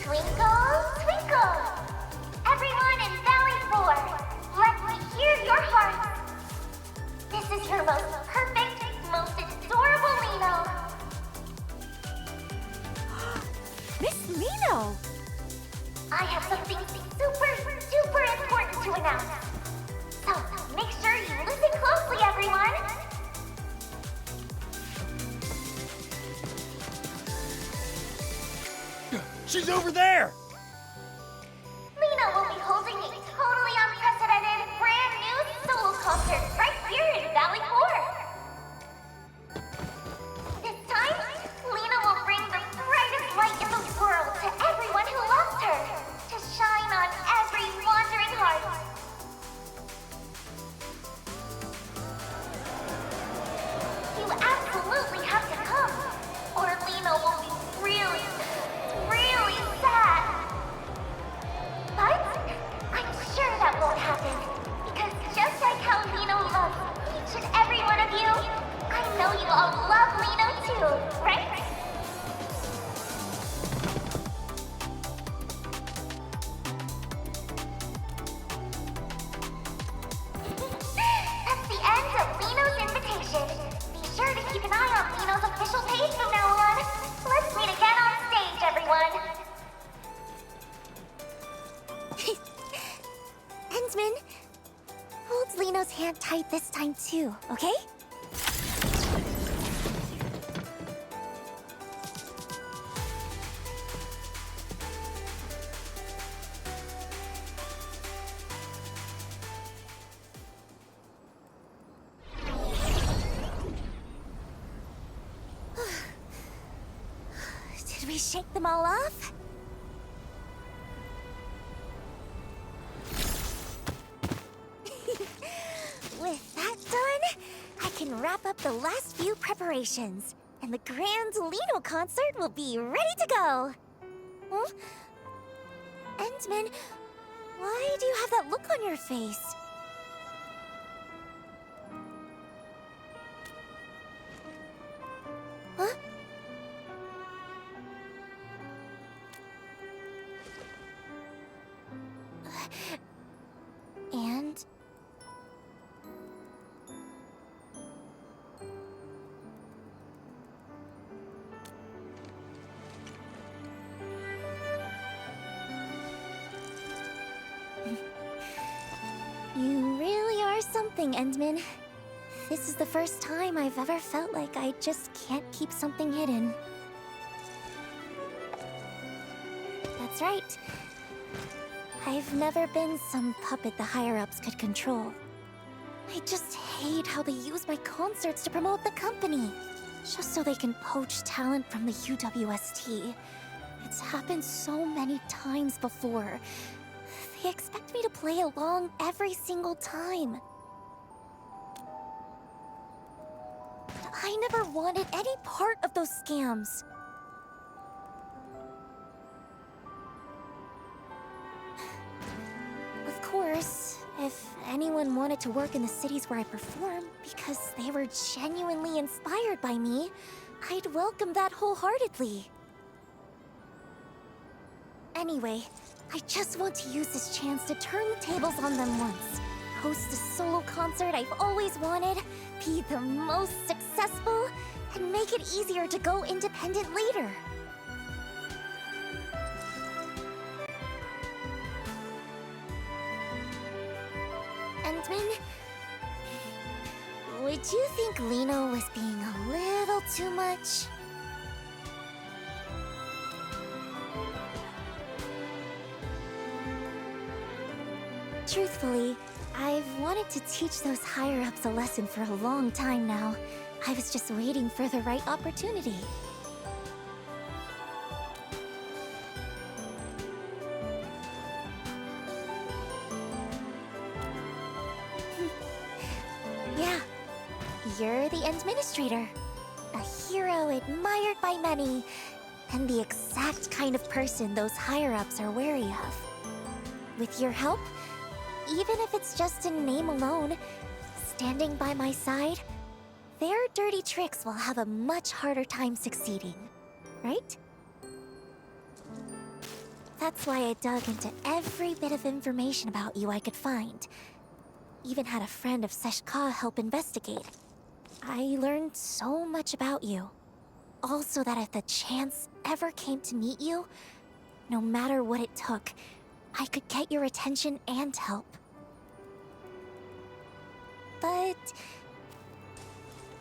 Twinkle, twinkle! Everyone in Valley 4, let me hear your hearts! This is your most perfect, most adorable Liino! Miss Liino! I have something super, super important to announce. So, make sure you listen closely, everyone! She's over there! Liino will be holding a totally unprecedented, brand new solo concert right here in Valley 4. This time, Liino will bring the brightest light in the world to everyone who loves her, to shine on every wandering heart. You absolutely have to come, or Liino will be really sad. But I'm sure that won't happen, because just like how Liino loves each and every one of you, I know you all love Liino too, right? That's the end of Liino's invitation. Be sure to keep an eye on Liino's official page from now on. Let's meet again on stage, everyone. Endmin, hold Liino's hand tight this time too, okay? Did we shake them all off? With that done, I can wrap up the last few preparations, and the grand Liino concert will be ready to go. Huh? Endmin, why do you have that look on your face? Huh? And... You really are something, Endmin. This is the first time I've ever felt like I just can't keep something hidden. That's right. I've never been some puppet the higher-ups could control. I just hate how they use my concerts to promote the company, just so they can poach talent from the UWST. It's happened so many times before. They expect me to play along every single time. I never wanted any part of those scams. Of course, if anyone wanted to work in the cities where I perform because they were genuinely inspired by me, I'd welcome that wholeheartedly. Anyway, I just want to use this chance to turn the tables on them once. Host a solo concert I've always wanted, be the most successful, and make it easier to go independent later. Endmin, would you think Liino was being a little too much? Truthfully, I've wanted to teach those higher-ups a lesson for a long time now. I was just waiting for the right opportunity. Yeah, you're the administrator. A hero admired by many, and the exact kind of person those higher-ups are wary of. With your help, even if it's just in name alone, standing by my side, their dirty tricks will have a much harder time succeeding, right? That's why I dug into every bit of information about you I could find. Even had a friend of Seshka help investigate. I learned so much about you. All so that if the chance ever came to meet you, no matter what it took, I could get your attention and help. But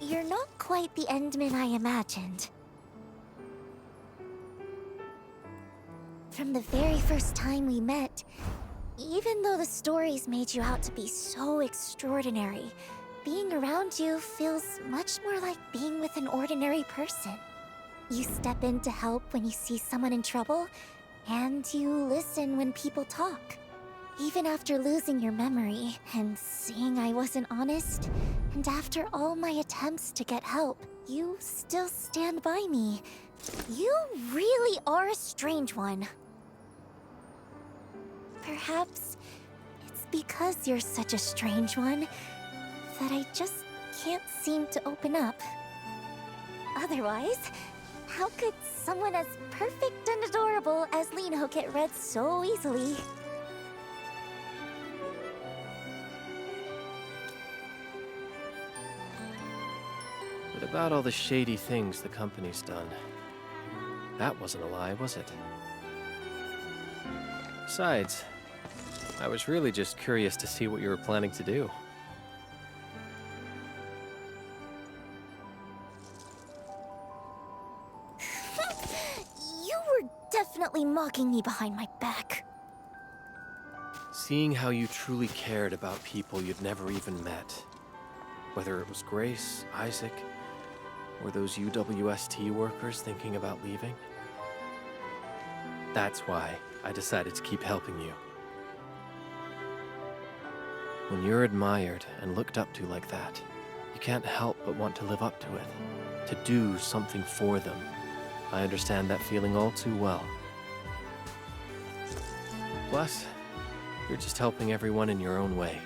you're not quite the endman I imagined. From the very first time we met, even though the stories made you out to be so extraordinary, being around you feels much more like being with an ordinary person. You step in to help when you see someone in trouble, and you listen when people talk. Even after losing your memory and seeing I wasn't honest, and after all my attempts to get help, you still stand by me. You really are a strange one. Perhaps it's because you're such a strange one that I just can't seem to open up. Otherwise, how could someone as perfect and adorable as Liino get read so easily? What about all the shady things the company's done? That wasn't a lie, was it? Besides, I was really just curious to see what you were planning to do. You were definitely mocking me behind my back. Seeing how you truly cared about people you'd never even met. Whether it was Grace, Isaac, or those UWST workers thinking about leaving. That's why I decided to keep helping you. When you're admired and looked up to like that, you can't help but want to live up to it, to do something for them. I understand that feeling all too well. Plus, you're just helping everyone in your own way.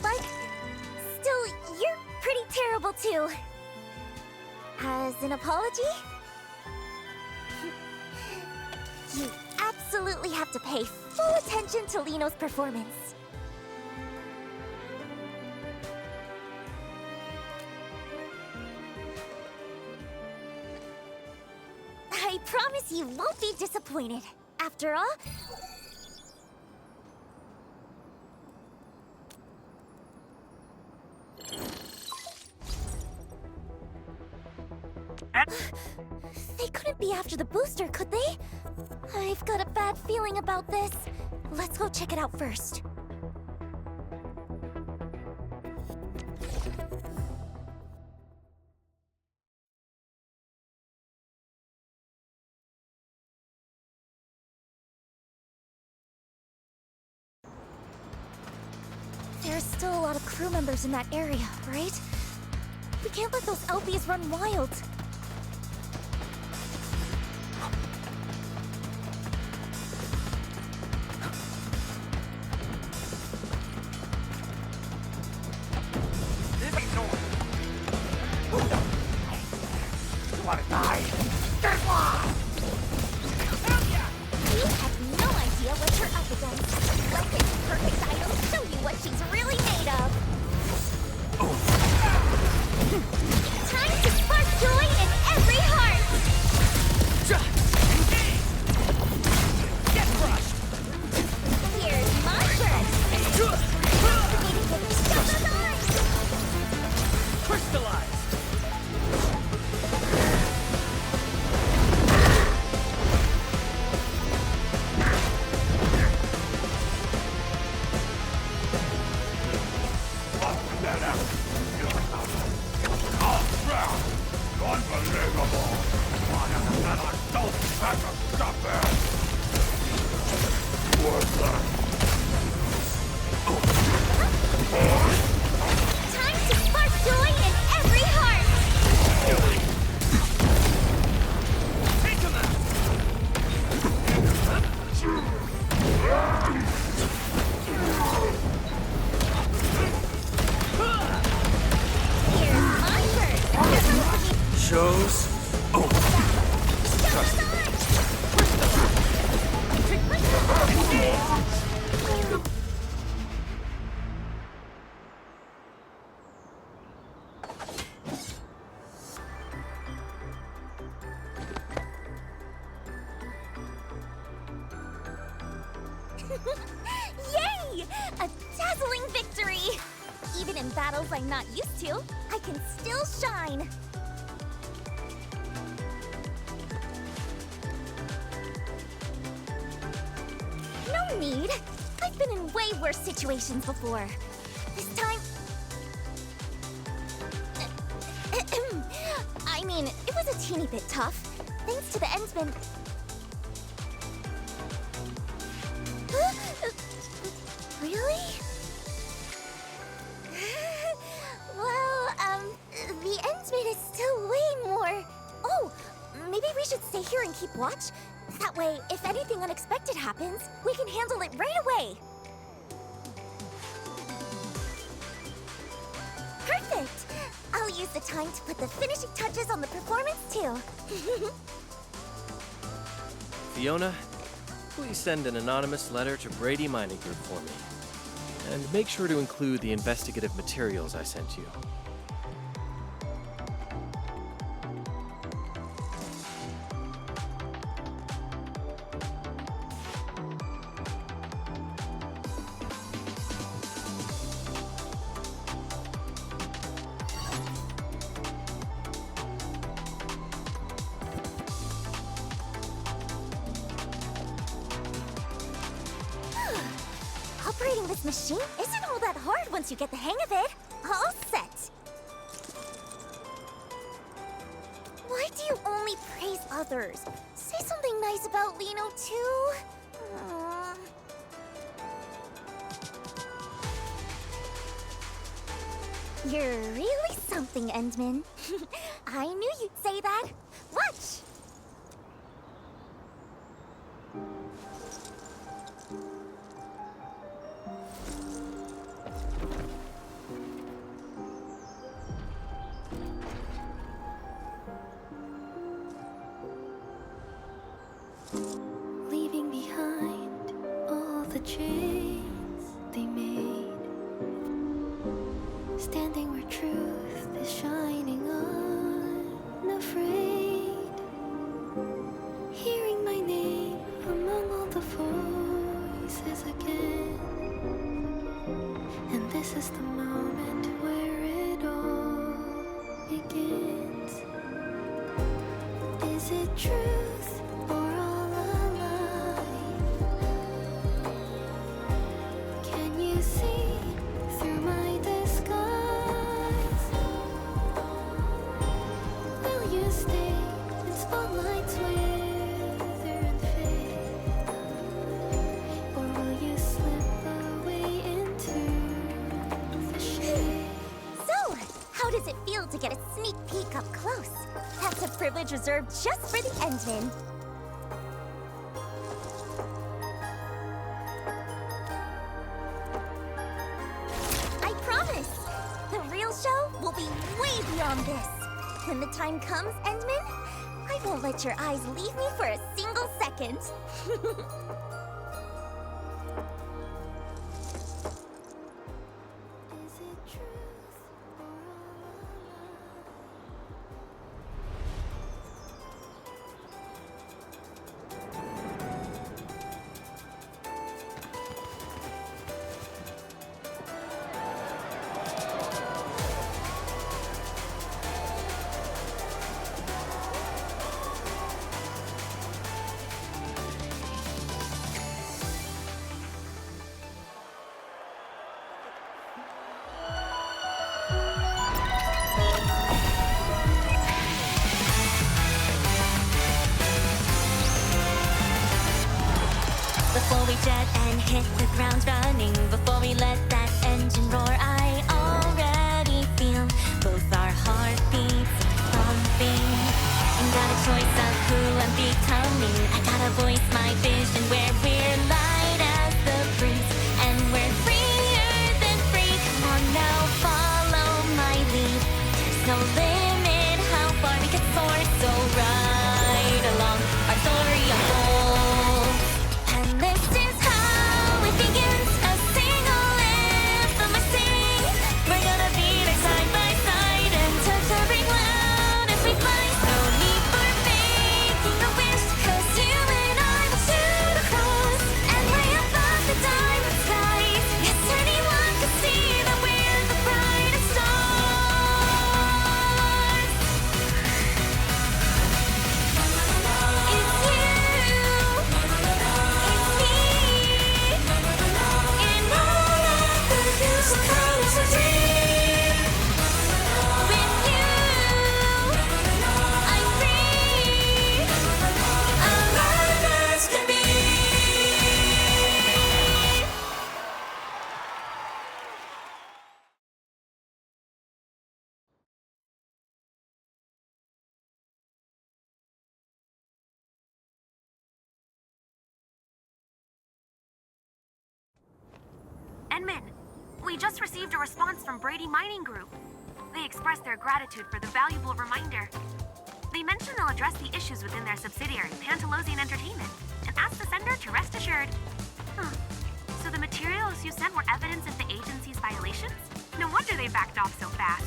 But still, you're pretty terrible too. As an apology? You absolutely have to pay full attention to Liino's performance. I promise you won't be disappointed. After all, They couldn't be after the booster, could they? I've got a bad feeling about this. Let's go check it out first. There's still a lot of crew members in that area, right? We can't let those LBs run wild. You wanna die? You have no idea what you're up against. Let this perfect idol show you what she's really made of. Time to spark joy in every heart! Get crushed! Here's my burst! Crystallize! Time to spark joy in every heart! Take him out! Here's my burst! Shows. Yay! A dazzling victory! Even in battles I'm not used to, I can still shine. No need. I've been in way worse situations before. This time... I mean, it was a teeny bit tough. Thanks to the endmin... Really? Well, the endmin is still way more... Oh, maybe we should stay here and keep watch? That way, if anything unexpected happens, we can handle it right away. Perfect! I'll use the time to put the finishing touches on the performance, too. Fiona, please send an anonymous letter to Brady Mining Group for me. And make sure to include the investigative materials I sent you. Operating this machine isn't all that hard once you get the hang of it. All set. Why do you only praise others? Say something nice about Liino, too. Aww. You're really something, Endmin. I knew you'd say that. Watch! Leaving behind all the chains they made, standing where truth is shining unafraid, hearing my name among all the voices again, and this is the moment where it all begins. stay in spotlights wither and fade? Or will you slip away into the shade? So, how does it feel to get a sneak peek up close? That's a privilege reserved just for the endmin. I promise! The real show will be way beyond this. When the time comes, endmin, I won't let your eyes leave me for a single second. Is it truth or a lie? Before we jet and hit the ground running, before we let that engine roar, I already feel both our heartbeats pumping. Ain't got a choice of who I'm becoming. I gotta voice my vision where we're light as the breeze, and we're freer than free. Come on now, follow my lead. There's no limit how far we can soar, so ride along our story unfolds. And this is how it begins, a single anthem we sing. We're gonna be there side by side and touch every cloud as we fly. No need for making a wish, 'cause you and I will shoot across and way above the diamond skies. Yes, anyone can see that we're the brightest stars. It's you. Endmin, we just received a response from Brady Mining Group. They expressed their gratitude for the valuable reminder. They mentioned they'll address the issues within their subsidiary, Pantalosian Entertainment, and asked the sender to rest assured. So the materials you sent were evidence of the agency's violations? No wonder they backed off so fast.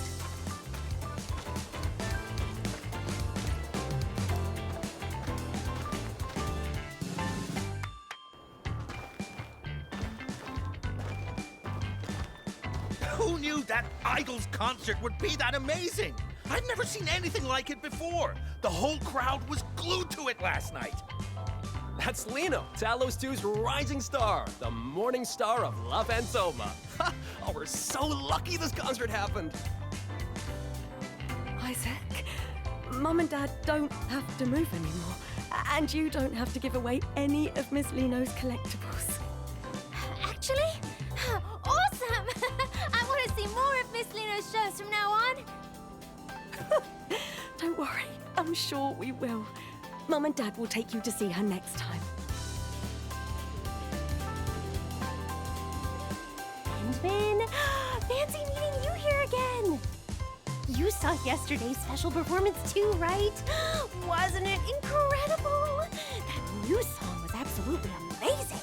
Who knew that Idol's concert would be that amazing? I've never seen anything like it before. The whole crowd was glued to it last night. That's Liino, Talos 2's rising star, the morning star of La Fantoma. Oh, we're so lucky this concert happened. Isaac, Mum and Dad don't have to move anymore, and you don't have to give away any of Miss Liino's collectibles. Actually, awesome! I want to see more of Miss Liino's shows from now on. Don't worry, I'm sure we will. Mum and Dad will take you to see her next time. Endmin, fancy meeting you here again. You saw yesterday's special performance too, right? Wasn't it incredible? That new song was absolutely amazing.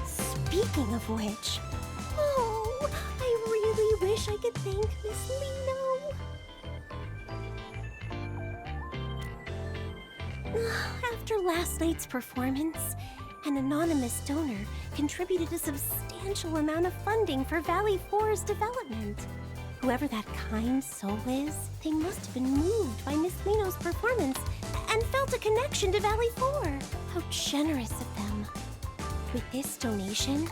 Speaking of which, oh, I really wish I could thank Miss Liino. After last night's performance, an anonymous donor contributed a substantial amount of funding for Valley 4's development. Whoever that kind soul is, they must have been moved by Miss Liino's performance and felt a connection to Valley 4. How generous of them. With this donation,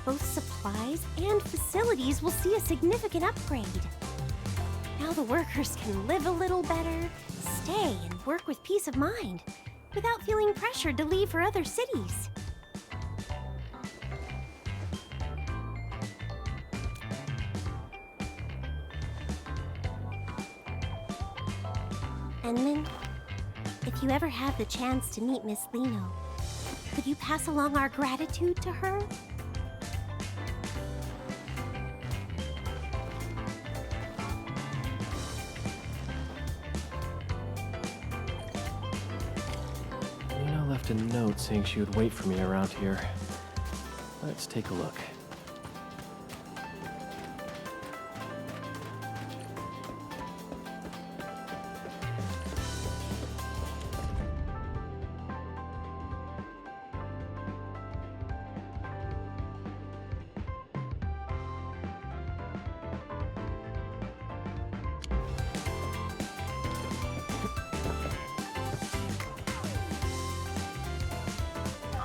both supplies and facilities will see a significant upgrade. Now the workers can live a little better, stay, and work with peace of mind, without feeling pressured to leave for other cities. Endmin, if you ever have the chance to meet Miss Liino, could you pass along our gratitude to her? Liino left a note saying she would wait for me around here. Let's take a look.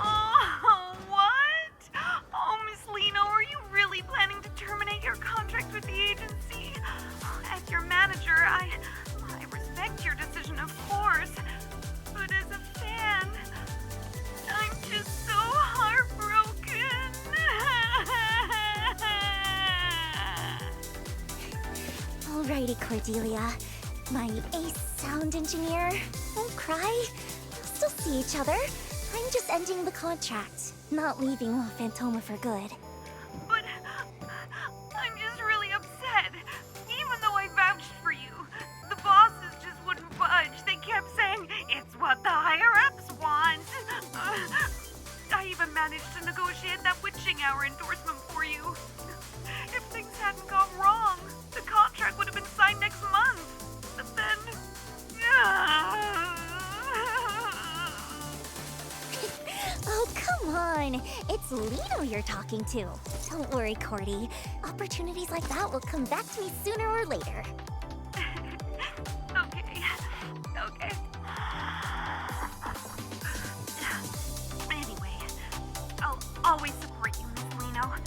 Oh, what? Oh, Miss Liino, are you really planning to terminate your contract with the agency? As your manager, I respect your decision, of course. But as a fan, I'm just so heartbroken. Alrighty, Cordelia. My ace sound engineer. Don't cry. We'll still see each other. I'm just ending the contract, not leaving Phantoma for good. But I'm just really upset. Even though I vouched for you, the bosses just wouldn't budge. They kept saying, it's what the higher-ups want. I even managed to negotiate that witching hour endorsement for you. If things hadn't gone wrong, the contract would have been signed next month. But then... Oh, come on. It's Liino you're talking to. Don't worry, Cordy. Opportunities like that will come back to me sooner or later. Okay. Anyway, I'll always support you, Miss Liino.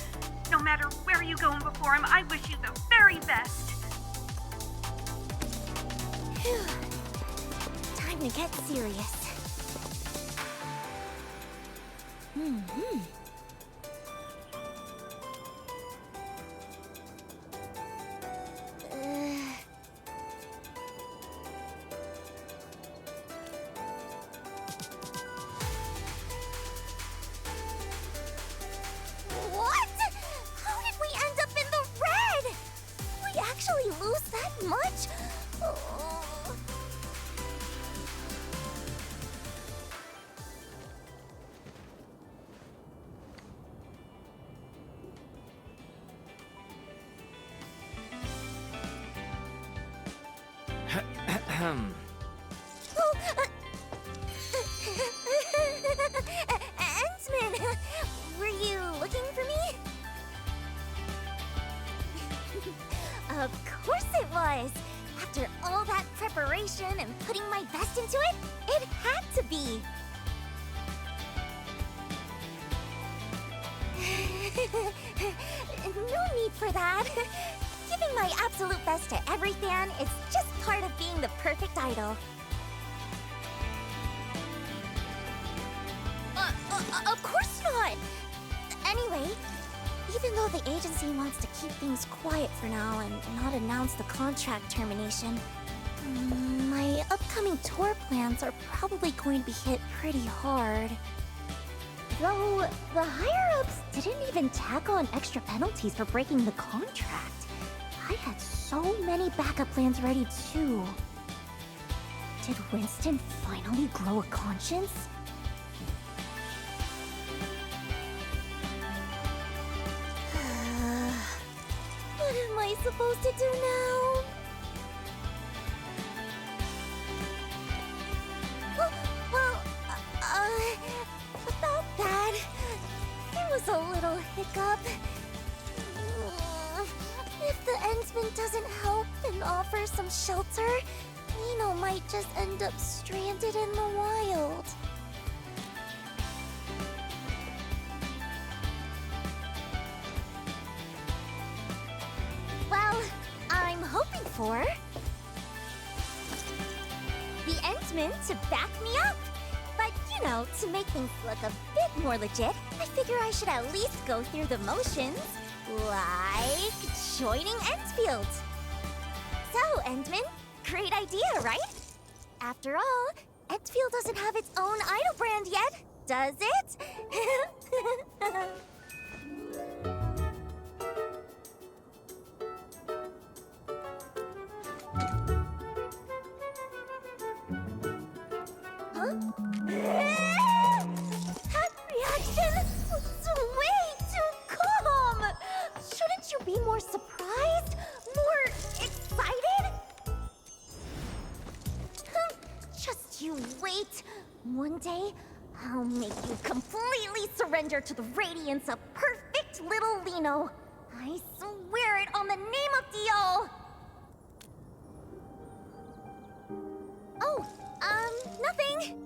No matter where you go and perform, I wish you the very best. Phew. Time to get serious. What? How did we end up in the red? We actually lose that much? Oh. Oh, Endmin, were you looking for me? Of course it was. After all that preparation and putting my best into it, it had to be. No need for that. Giving my absolute best to every fan is just part of being the perfect idol. Of course not! Anyway, even though the agency wants to keep things quiet for now and not announce the contract termination, my upcoming tour plans are probably going to be hit pretty hard. Though, the higher-ups didn't even tack on extra penalties for breaking the contract. I had so many backup plans ready too. Did Winston finally grow a conscience? What am I supposed to do now? About that, there was a little hiccup. If the Endmin doesn't help and offer some shelter, Liino might just end up stranded in the wild. Well, I'm hoping looking for the endmin to back me up. But, you know, to make things look a bit more legit, I figure I should at least go through the motions, like joining Endfield. So, Endman, great idea, right? After all, Endfield doesn't have its own idol brand yet, does it? Huh? That reaction was way too calm! Shouldn't you be more surprised? More excited? Just you wait. One day, I'll make you completely surrender to the radiance of perfect little Liino. I swear it on the name of Dio! Oh, nothing.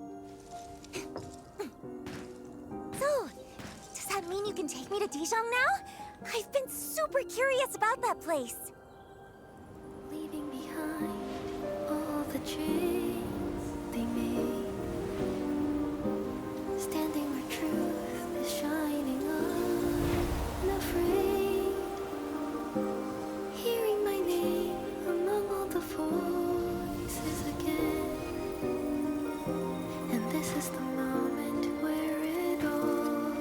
So, does that mean you can take me to Dijon now? I've been super curious about that place. Leaving behind all the chains they made, standing where truth is shining unafraid, hearing my name among all the voices again. And this is the moment where it all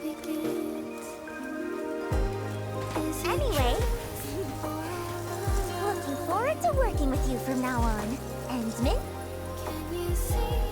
begins. Anyway, looking forward to working with you from now on, Endman. Can you see?